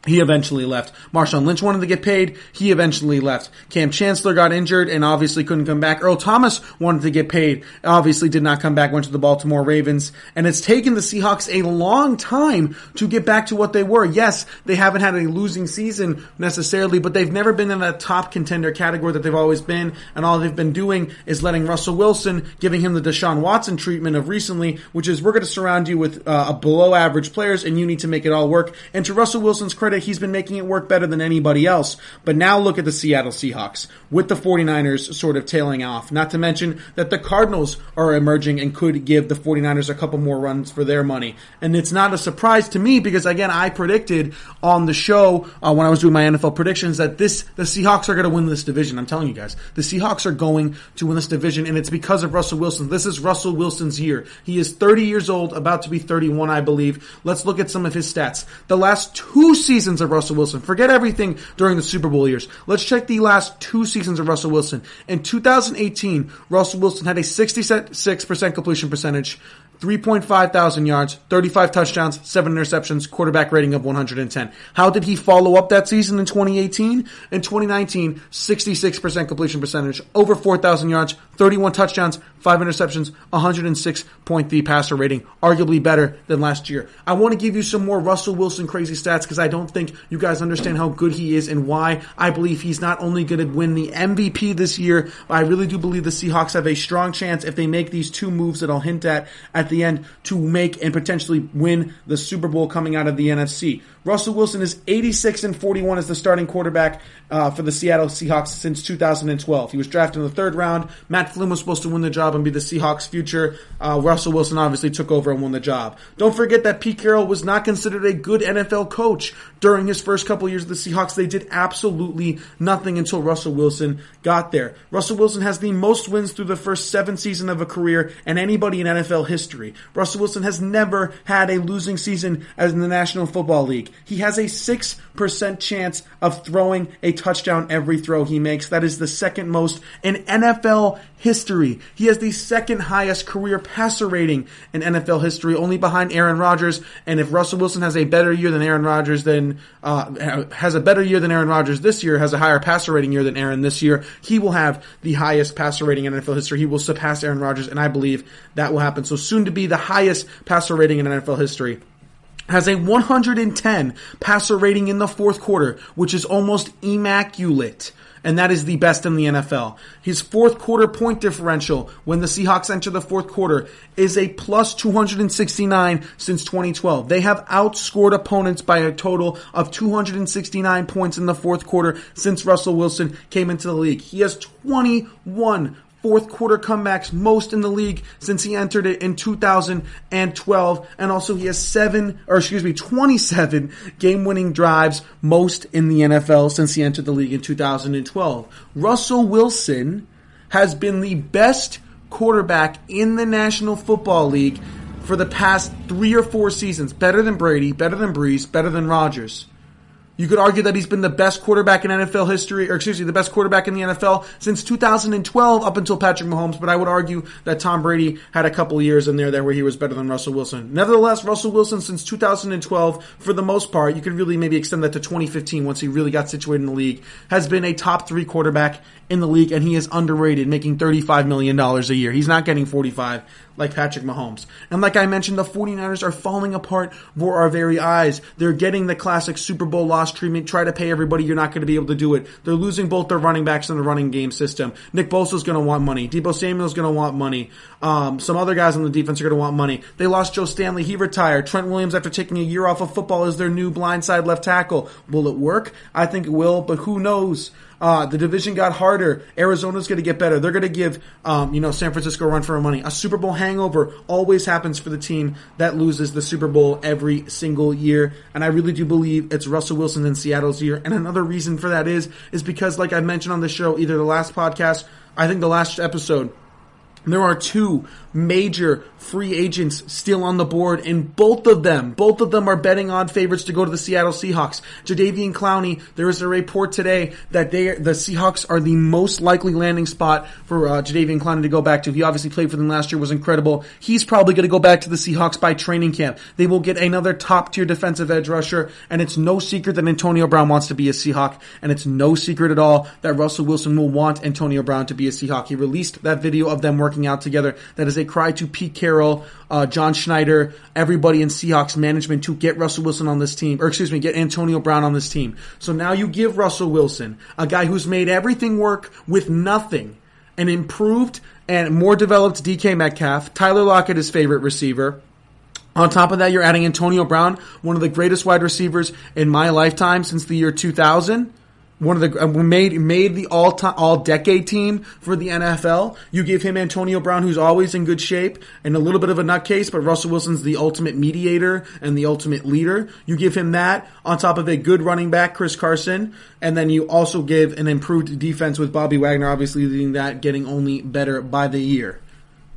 He eventually left. Marshawn Lynch wanted to get paid. He eventually left. Cam Chancellor got injured and obviously couldn't come back. Earl Thomas wanted to get paid. Obviously did not come back, went to the Baltimore Ravens. And it's taken the Seahawks a long time to get back to what they were. Yes, they haven't had a losing season necessarily, but they've never been in that top contender category that they've always been. And all they've been doing is letting Russell Wilson, giving him the Deshaun Watson treatment of recently, which is we're going to surround you with below average players and you need to make it all work. And to Russell Wilson's credit, he's been making it work better than anybody else. But now look at the Seattle Seahawks with the 49ers sort of tailing off. Not to mention that the Cardinals are emerging and could give the 49ers a couple more runs for their money. And it's not a surprise to me because, again, I predicted on the show when I was doing my NFL predictions that the Seahawks are going to win this division. I'm telling you guys, the Seahawks are going to win this division, and it's because of Russell Wilson. This is Russell Wilson's year. He is 30 years old, about to be 31, I believe. Let's look at some of his stats. The last 2 seasons of Russell Wilson. Forget everything during the Super Bowl years. Let's check the last 2 seasons of Russell Wilson. In 2018, Russell Wilson had a 66% completion percentage, 3.5 thousand yards, 35 touchdowns, 7 interceptions, quarterback rating of 110. How did he follow up that season in 2018? In 2019, 66% completion percentage, over 4,000 yards, 31 touchdowns, 5 interceptions, 106.3 passer rating, arguably better than last year. I want to give you some more Russell Wilson crazy stats because I don't think you guys understand how good he is and why I believe he's not only going to win the MVP this year, but I really do believe the Seahawks have a strong chance if they make these 2 moves that I'll hint at the end to make and potentially win the Super Bowl coming out of the NFC. Russell Wilson is 86-41 as the starting quarterback for the Seattle Seahawks since 2012. He was drafted in the 3rd round. Matt Flynn was supposed to win the job and be the Seahawks' future. Russell Wilson obviously took over and won the job. Don't forget that Pete Carroll was not considered a good NFL coach during his first couple years of the Seahawks. They did absolutely nothing until Russell Wilson got there. Russell Wilson has the most wins through the first 7 seasons of a career in anybody in NFL history. Russell Wilson has never had a losing season as in the National Football League. He has a 6% chance of throwing a touchdown every throw he makes. That is the second most in NFL history. He has the second highest career passer rating in NFL history, only behind Aaron Rodgers. And if Russell Wilson has a better year than Aaron Rodgers, has a better year than Aaron Rodgers this year, has a higher passer rating year than Aaron this year, he will have the highest passer rating in NFL history. He will surpass Aaron Rodgers, and I believe that will happen. So soon to be the highest passer rating in NFL history. has a 110 passer rating in the fourth quarter, which is almost immaculate. And that is the best in the NFL. His fourth quarter point differential when the Seahawks enter the fourth quarter is a plus 269 since 2012. They have outscored opponents by a total of 269 points in the fourth quarter since Russell Wilson came into the league. He has 21 fourth quarter comebacks, most in the league since he entered it in 2012. And also he has 27 game-winning drives, most in the NFL since he entered the league in 2012. Russell Wilson has been the best quarterback in the National Football League for the past 3 or 4 seasons. Better than Brady, better than Brees, better than Rodgers. You could argue that he's been the best quarterback in NFL history, the best quarterback in the NFL since 2012 up until Patrick Mahomes, but I would argue that Tom Brady had a couple years in there where he was better than Russell Wilson. Nevertheless, Russell Wilson since 2012, for the most part, you could really maybe extend that to 2015 once he really got situated in the league, has been a top 3 quarterback in the league, and he is underrated, making $35 million a year. He's not getting 45 like Patrick Mahomes. And like I mentioned, the 49ers are falling apart before our very eyes. They're getting the classic Super Bowl loss treatment. Try to pay everybody. You're not going to be able to do it. They're losing both their running backs in the running game system. Nick Bosa's going to want money. Deebo Samuel's going to want money. Some other guys on the defense are going to want money. They lost Joe Stanley. He retired. Trent Williams, after taking a year off of football, is their new blindside left tackle. Will it work? I think it will, but who knows? The division got harder. Arizona's going to get better. They're going to give, San Francisco a run for money. A Super Bowl hangover always happens for the team that loses the Super Bowl every single year. And I really do believe it's Russell Wilson in Seattle's year. And another reason for that is because, like I mentioned on the show, either the last podcast, I think the last episode, there are 2 major free agents still on the board, and both of them are betting on favorites to go to the Seattle Seahawks. Jadeveon Clowney, there is a report today that the Seahawks are the most likely landing spot for Jadeveon Clowney to go back to. He obviously played for them last year, was incredible. He's probably going to go back to the Seahawks by training camp. They will get another top-tier defensive edge rusher, and it's no secret that Antonio Brown wants to be a Seahawk, and it's no secret at all that Russell Wilson will want Antonio Brown to be a Seahawk. He released that video of them working out together. That is a cry to Pete Carroll, John Schneider, everybody in Seahawks management to get Russell Wilson on this team, get Antonio Brown on this team. So now you give Russell Wilson, a guy who's made everything work with nothing, an improved and more developed DK Metcalf, Tyler Lockett, his favorite receiver. On top of that, you're adding Antonio Brown, one of the greatest wide receivers in my lifetime since the year 2000. One of the made the all-decade team for the NFL. You give him Antonio Brown, who's always in good shape and a little bit of a nutcase, but Russell Wilson's the ultimate mediator and the ultimate leader. You give him that on top of a good running back, Chris Carson, and then you also give an improved defense with Bobby Wagner, obviously leading that, getting only better by the year.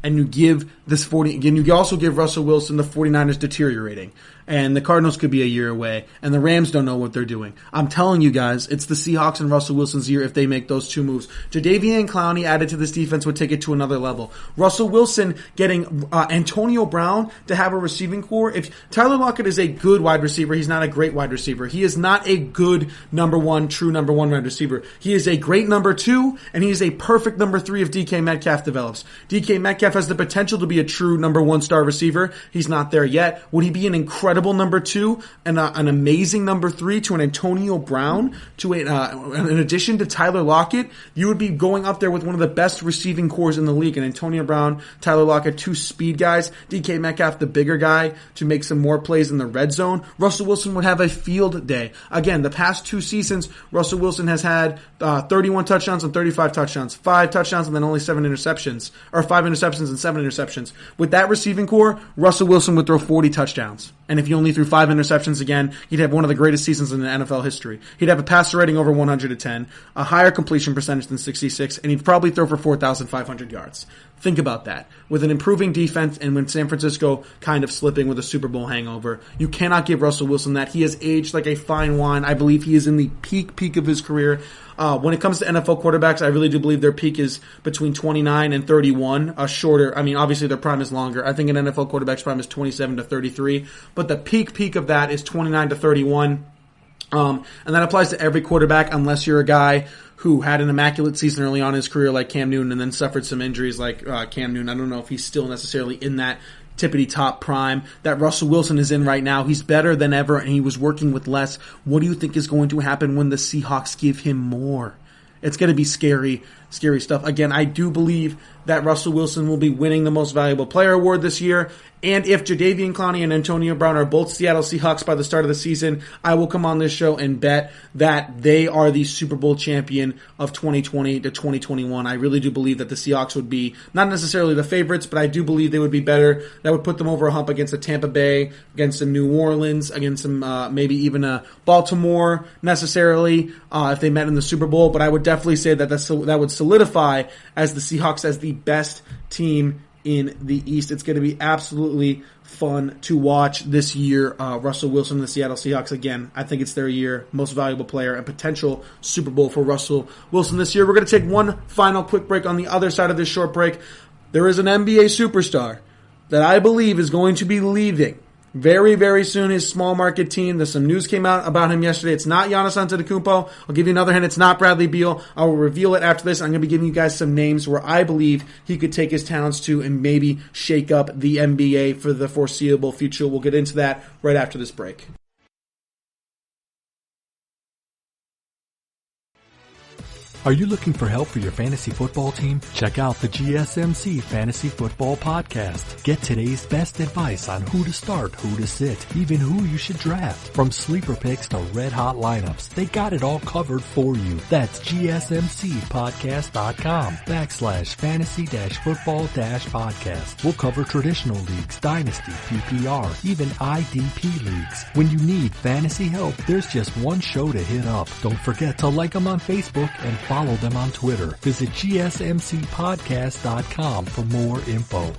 And you also give Russell Wilson the 49ers deteriorating. And the Cardinals could be a year away. And the Rams don't know what they're doing. I'm telling you guys, it's the Seahawks and Russell Wilson's year if they make those 2 moves. Jadeveon Clowney added to this defense would take it to another level. Russell Wilson getting Antonio Brown to have a receiving core. If Tyler Lockett is a good wide receiver, he's not a great wide receiver. He is not a good true number one wide receiver. He is a great number 2, and he is a perfect number 3 if DK Metcalf develops. DK Metcalf has the potential to be a true number 1 star receiver. He's not there yet. Would he be an incredible number 2 and an amazing number 3 to an Antonio Brown, to in addition to Tyler Lockett? You would be going up there with one of the best receiving cores in the league. And Antonio Brown, Tyler Lockett, 2 speed guys. DK Metcalf, the bigger guy, to make some more plays in the red zone. Russell Wilson would have a field day. Again, the past 2 seasons, Russell Wilson has had 31 touchdowns and 35 touchdowns. 5 touchdowns and then only 7 interceptions. Or 5 interceptions and 7 interceptions. With that receiving core, Russell Wilson would throw 40 touchdowns. And if he only threw 5 interceptions again, he'd have one of the greatest seasons in the NFL history. He'd have a passer rating over 110, a higher completion percentage than 66, and he'd probably throw for 4,500 yards. Think about that. With an improving defense and when San Francisco kind of slipping with a Super Bowl hangover, you cannot give Russell Wilson that. He has aged like a fine wine. I believe he is in the peak of his career. When it comes to NFL quarterbacks, I really do believe their peak is between 29 and 31. Obviously their prime is longer. I think an NFL quarterback's prime is 27 to 33. But the peak of that is 29 to 31. And that applies to every quarterback unless you're a guy who had an immaculate season early on in his career like Cam Newton and then suffered some injuries like Cam Newton. I don't know if he's still necessarily in that tippity top prime that Russell Wilson is in right now. He's better than ever, and he was working with less. What do you think is going to happen when the Seahawks give him more? It's going to be scary stuff. Again, I do believe that Russell Wilson will be winning the Most Valuable Player award this year. And if Jadeveon Clowney and Antonio Brown are both Seattle Seahawks by the start of the season, I will come on this show and bet that they are the Super Bowl champion of 2020 to 2021. I really do believe that the Seahawks would be not necessarily the favorites, but I do believe they would be better. That would put them over a hump against a Tampa Bay, against a New Orleans, against some maybe even a Baltimore necessarily if they met in the Super Bowl. But I would definitely say that that would solidify as the Seahawks as the best team in the East. It's going to be absolutely fun to watch this year. Russell Wilson and the Seattle Seahawks, again, I think it's their year. Most Valuable Player and potential Super Bowl for Russell Wilson this year. We're going to take one final quick break. On the other side of this short break, there is an NBA superstar that I believe is going to be leaving very, very soon his small market team. There's some news came out about him yesterday. It's not Giannis Antetokounmpo. I'll give you another hint. It's not Bradley Beal. I will reveal it after this. I'm going to be giving you guys some names where I believe he could take his talents to and maybe shake up the NBA for the foreseeable future. We'll get into that right after this break. Are you looking for help for your fantasy football team? Check out the GSMC Fantasy Football Podcast. Get today's best advice on who to start, who to sit, even who you should draft. From sleeper picks to red hot lineups, they got it all covered for you. That's GSMCpodcast.com/fantasy-football-podcast. We'll cover traditional leagues, dynasty, PPR, even IDP leagues. When you need fantasy help, there's just one show to hit up. Don't forget to like them on Facebook and follow them on Twitter. Visit GSMCpodcast.com for more info.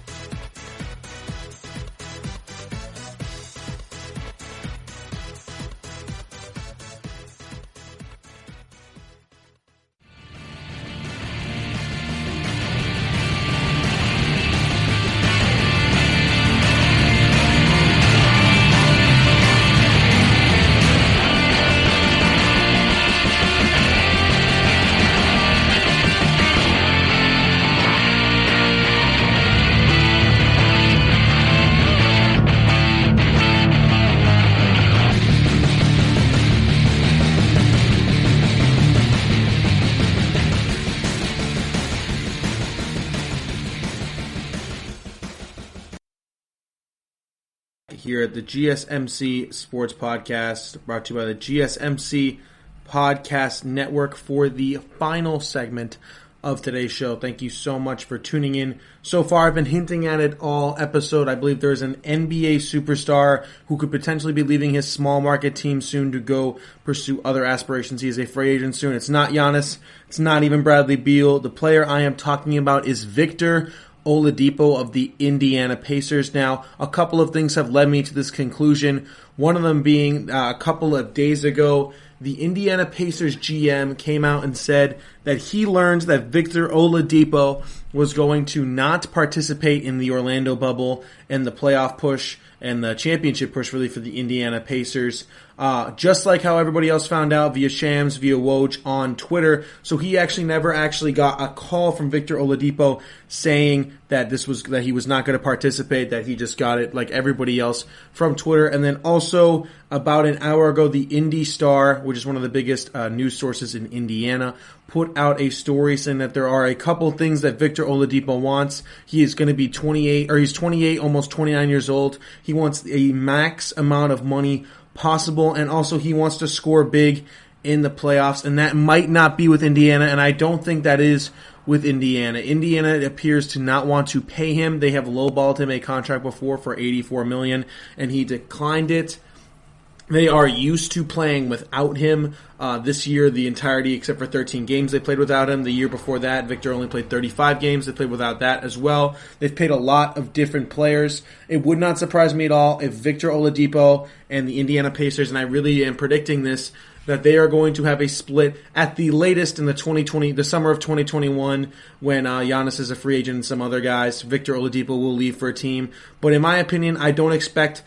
Here at the GSMC Sports Podcast, brought to you by the GSMC Podcast Network for the final segment of today's show. Thank you so much for tuning in so far. I've been hinting at it all episode. I believe there's an NBA superstar who could potentially be leaving his small market team soon to go pursue other aspirations. He is a free agent soon. It's not Giannis. It's not even Bradley Beal. The player I am talking about is Victor Oladipo of the Indiana Pacers. Now, a couple of things have led me to this conclusion. One of them being a couple of days ago, the Indiana Pacers GM came out and said that he learned that Victor Oladipo was going to not participate in the Orlando bubble and the playoff push and the championship push really for the Indiana Pacers. Just like how everybody else found out via Shams, via Woj on Twitter. So he actually never actually got a call from Victor Oladipo saying that that he was not going to participate, that he just got it like everybody else from Twitter. And then also about an hour ago, the Indy Star, which is one of the biggest news sources in Indiana, put out a story saying that there are a couple things that Victor Oladipo wants. He is going to be 28, or he's 28, almost 29 years old. He wants a max amount of money possible, and also he wants to score big in the playoffs, and that might not be with Indiana, and I don't think that is with Indiana. Indiana appears to not want to pay him. They have lowballed him a contract before for $84 million, and he declined it. They are used to playing without him. This year, the entirety except for 13 games they played without him. The year before that, Victor only played 35 games. They played without that as well. They've paid a lot of different players. It would not surprise me at all if Victor Oladipo and the Indiana Pacers, and I really am predicting this, that they are going to have a split at the latest in the summer of 2021 when Giannis is a free agent and some other guys. Victor Oladipo will leave for a team. But in my opinion, I don't expect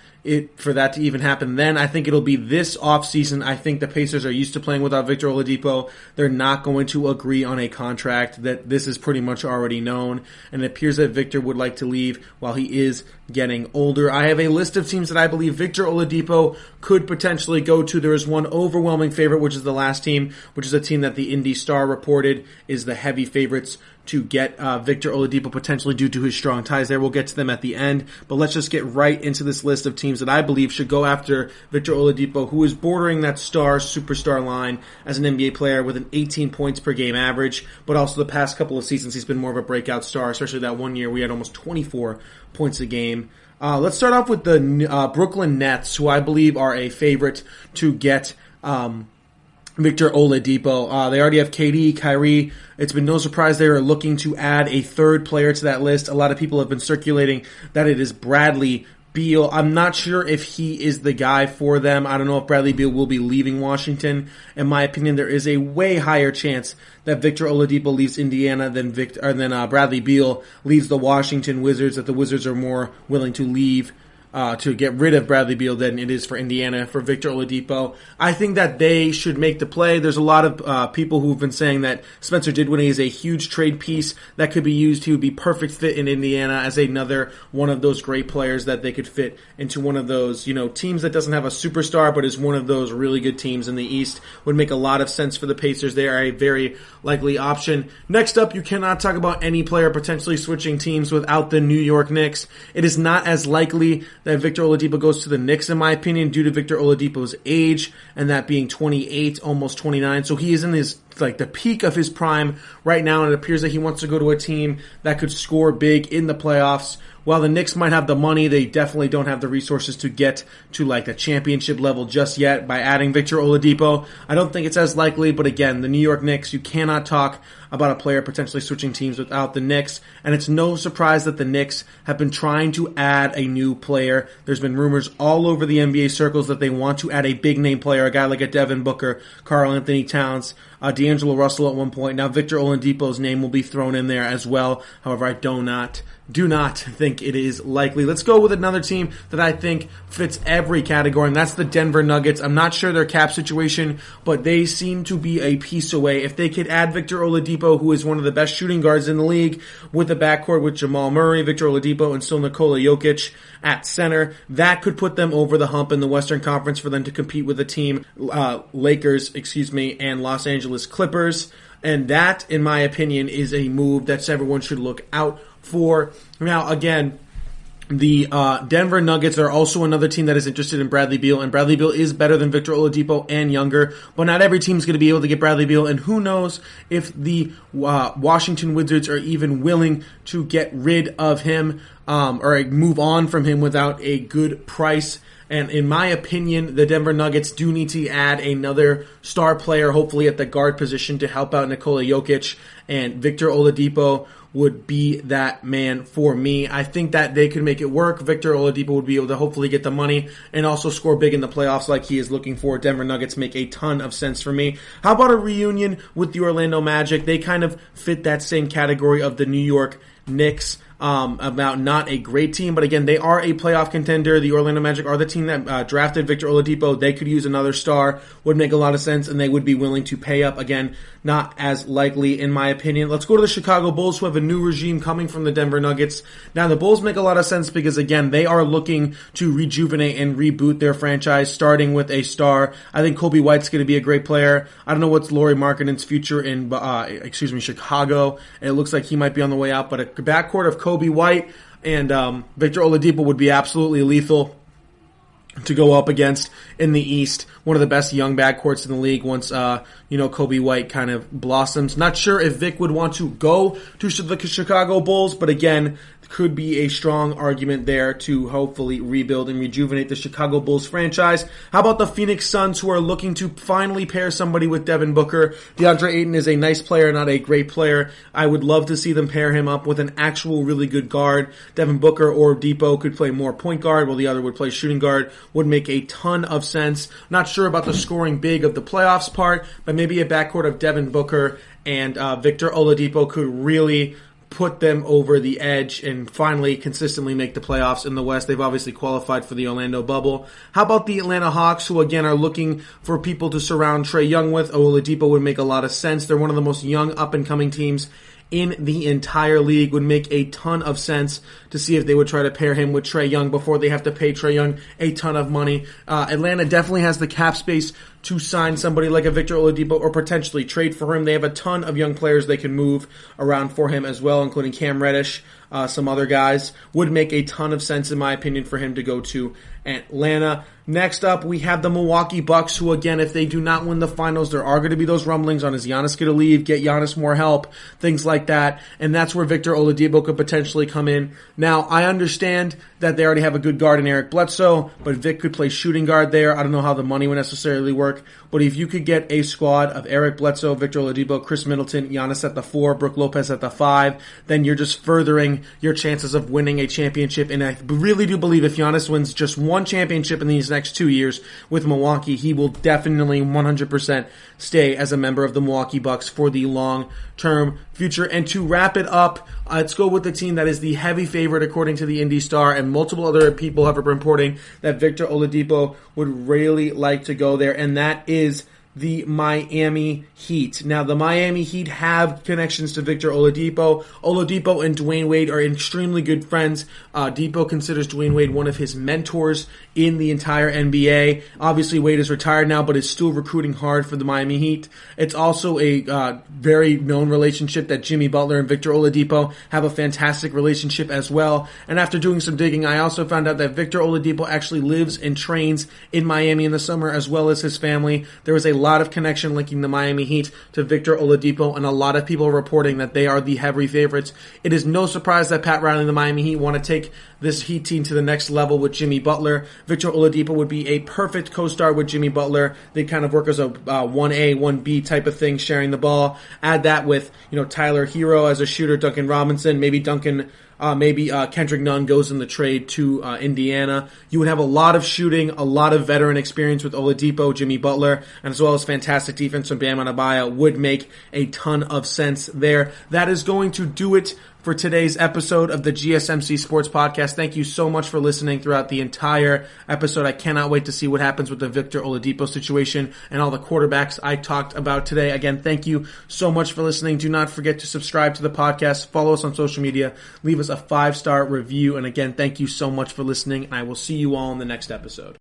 for that to even happen then. I think it'll be this offseason. I think the Pacers are used to playing without Victor Oladipo. They're not going to agree on a contract. That this is pretty much already known, and it appears that Victor would like to leave while he is getting older. I have a list of teams that I believe Victor Oladipo could potentially go to. There is one overwhelming favorite, which is the last team, which is a team that the Indy Star reported is the heavy favorites to get Victor Oladipo potentially due to his strong ties there. We'll get to them at the end, but let's just get right into this list of teams that I believe should go after Victor Oladipo, who is bordering that superstar line as an NBA player with an 18 points per game average, but also the past couple of seasons he's been more of a breakout star, especially that one year we had almost 24 points a game. Let's start off with the Brooklyn Nets, who I believe are a favorite to get Victor Oladipo. They already have KD, Kyrie. It's been no surprise they are looking to add a third player to that list. A lot of people have been circulating that it is Bradley Beal. I'm not sure if he is the guy for them. I don't know if Bradley Beal will be leaving Washington. In my opinion, there is a way higher chance that Victor Oladipo leaves Indiana than Bradley Beal leaves the Washington Wizards, that the Wizards are more willing to leave to get rid of Bradley Beal than it is for Indiana for Victor Oladipo. I think that they should make the play. There's a lot of people who've been saying that Spencer Dinwiddie is a huge trade piece that could be used. He would be perfect fit in Indiana as another one of those great players that they could fit into one of those, teams that doesn't have a superstar but is one of those really good teams in the East. Would make a lot of sense for the Pacers. They are a very likely option. Next up, you cannot talk about any player potentially switching teams without the New York Knicks. It is not as likely that Victor Oladipo goes to the Knicks, in my opinion, due to Victor Oladipo's age and that being 28, almost 29. So he is in the peak of his prime right now, and it appears that he wants to go to a team that could score big in the playoffs. While the Knicks might have the money, they definitely don't have the resources to get to the championship level just yet by adding Victor Oladipo. I don't think it's as likely, but again, the New York Knicks, you cannot talk about a player potentially switching teams without the Knicks, and it's no surprise that the Knicks have been trying to add a new player. There's been rumors all over the NBA circles that they want to add a big name player, a guy like a Devin Booker, Karl Anthony Towns, D'Angelo Russell at one point. Now Victor Oladipo's name will be thrown in there as well. However, I do not think it is likely. Let's go with another team that I think fits every category, and that's the Denver Nuggets. I'm not sure their cap situation, but they seem to be a piece away. If they could add Victor Oladipo, who is one of the best shooting guards in the league, with the backcourt with Jamal Murray, Victor Oladipo, and still Nikola Jokic at center, that could put them over the hump in the Western Conference for them to compete with the team Lakers, and Los Angeles Clippers. And that, in my opinion, is a move that everyone should look out for. Now, again, the Denver Nuggets are also another team that is interested in Bradley Beal, and Bradley Beal is better than Victor Oladipo and younger, but not every team is going to be able to get Bradley Beal, and who knows if the Washington Wizards are even willing to get rid of him or move on from him without a good price. And in my opinion, the Denver Nuggets do need to add another star player, hopefully at the guard position, to help out Nikola Jokic, and Victor Oladipo would be that man for me. I think that they could make it work. Victor Oladipo would be able to hopefully get the money and also score big in the playoffs like he is looking for. Denver Nuggets make a ton of sense for me. How about a reunion with the Orlando Magic? They kind of fit that same category of the New York Knicks. About not a great team, but again, they are a playoff contender. The Orlando Magic are the team that drafted Victor Oladipo. They could use another star, would make a lot of sense, and they would be willing to pay up. Again, not as likely in my opinion. Let's go to the Chicago Bulls, who have a new regime coming from the Denver Nuggets. Now, the Bulls make a lot of sense because, again, they are looking to rejuvenate and reboot their franchise, starting with a star. I think Kobe White's going to be a great player. I don't know what's Lauri Markkanen's future in, Chicago. It looks like he might be on the way out, but a backcourt of Kobe White and Victor Oladipo would be absolutely lethal to go up against in the East. One of the best young backcourts in the league once, Kobe White kind of blossoms. Not sure if Vic would want to go to the Chicago Bulls, but again, could be a strong argument there to hopefully rebuild and rejuvenate the Chicago Bulls franchise. How about the Phoenix Suns, who are looking to finally pair somebody with Devin Booker? DeAndre Ayton is a nice player, not a great player. I would love to see them pair him up with an actual really good guard. Devin Booker or Depot could play more point guard, while the other would play shooting guard. Would make a ton of sense. Not sure about the scoring big of the playoffs part, but maybe a backcourt of Devin Booker and Victor Oladipo could really put them over the edge and finally consistently make the playoffs in the West. They've obviously qualified for the Orlando bubble. How about the Atlanta Hawks, who again are looking for people to surround Trae Young with? Oladipo would make a lot of sense. They're one of the most young up-and-coming teams in the entire league. Would make a ton of sense to see if they would try to pair him with Trae Young before they have to pay Trae Young a ton of money. Atlanta definitely has the cap space to sign somebody like a Victor Oladipo or potentially trade for him. They have a ton of young players they can move around for him as well, including Cam Reddish, some other guys. Would make a ton of sense, in my opinion, for him to go to Atlanta. Next up, we have the Milwaukee Bucks, who, again, if they do not win the finals, there are going to be those rumblings on, is Giannis going to leave, get Giannis more help, things like that, and that's where Victor Oladipo could potentially come in. Now, I understand that they already have a good guard in Eric Bledsoe, but Vic could play shooting guard there. I don't know how the money would necessarily work, but if you could get a squad of Eric Bledsoe, Victor Oladipo, Chris Middleton, Giannis at the 4, Brook Lopez at the 5, then you're just furthering your chances of winning a championship, and I really do believe if Giannis wins just one championship in these next 2 years with Milwaukee, he will definitely 100% stay as a member of the Milwaukee Bucks for the long-term future. And to wrap it up, let's go with the team that is the heavy favorite according to the Indy Star, and multiple other people have been reporting that Victor Oladipo would really like to go there, and that is the Miami Heat. Now, the Miami Heat have connections to Victor Oladipo. Oladipo and Dwayne Wade are extremely good friends. Depot considers Dwayne Wade one of his mentors in the entire NBA. Obviously, Wade is retired now, but is still recruiting hard for the Miami Heat. It's also a very known relationship that Jimmy Butler and Victor Oladipo have a fantastic relationship as well. And after doing some digging, I also found out that Victor Oladipo actually lives and trains in Miami in the summer, as well as his family. There was a lot of connection linking the Miami Heat to Victor Oladipo, and a lot of people are reporting that they are the heavy favorites. It is no surprise that Pat Riley and the Miami Heat want to take this Heat team to the next level with Jimmy Butler. Victor Oladipo would be a perfect co-star with Jimmy Butler. They kind of work as a 1A, 1B type of thing, sharing the ball. Add that with, Tyler Hero as a shooter, Duncan Robinson, maybe Kendrick Nunn goes in the trade to Indiana. You would have a lot of shooting, a lot of veteran experience with Oladipo, Jimmy Butler, and as well as fantastic defense from Bam Adebayo. Would make a ton of sense there. That is going to do it for today's episode of the GSMC Sports Podcast. Thank you so much for listening throughout the entire episode. I cannot wait to see what happens with the Victor Oladipo situation and all the quarterbacks I talked about today. Again, thank you so much for listening. Do not forget to subscribe to the podcast, follow us on social media, leave us a 5-star review, and again, thank you so much for listening, and I will see you all in the next episode.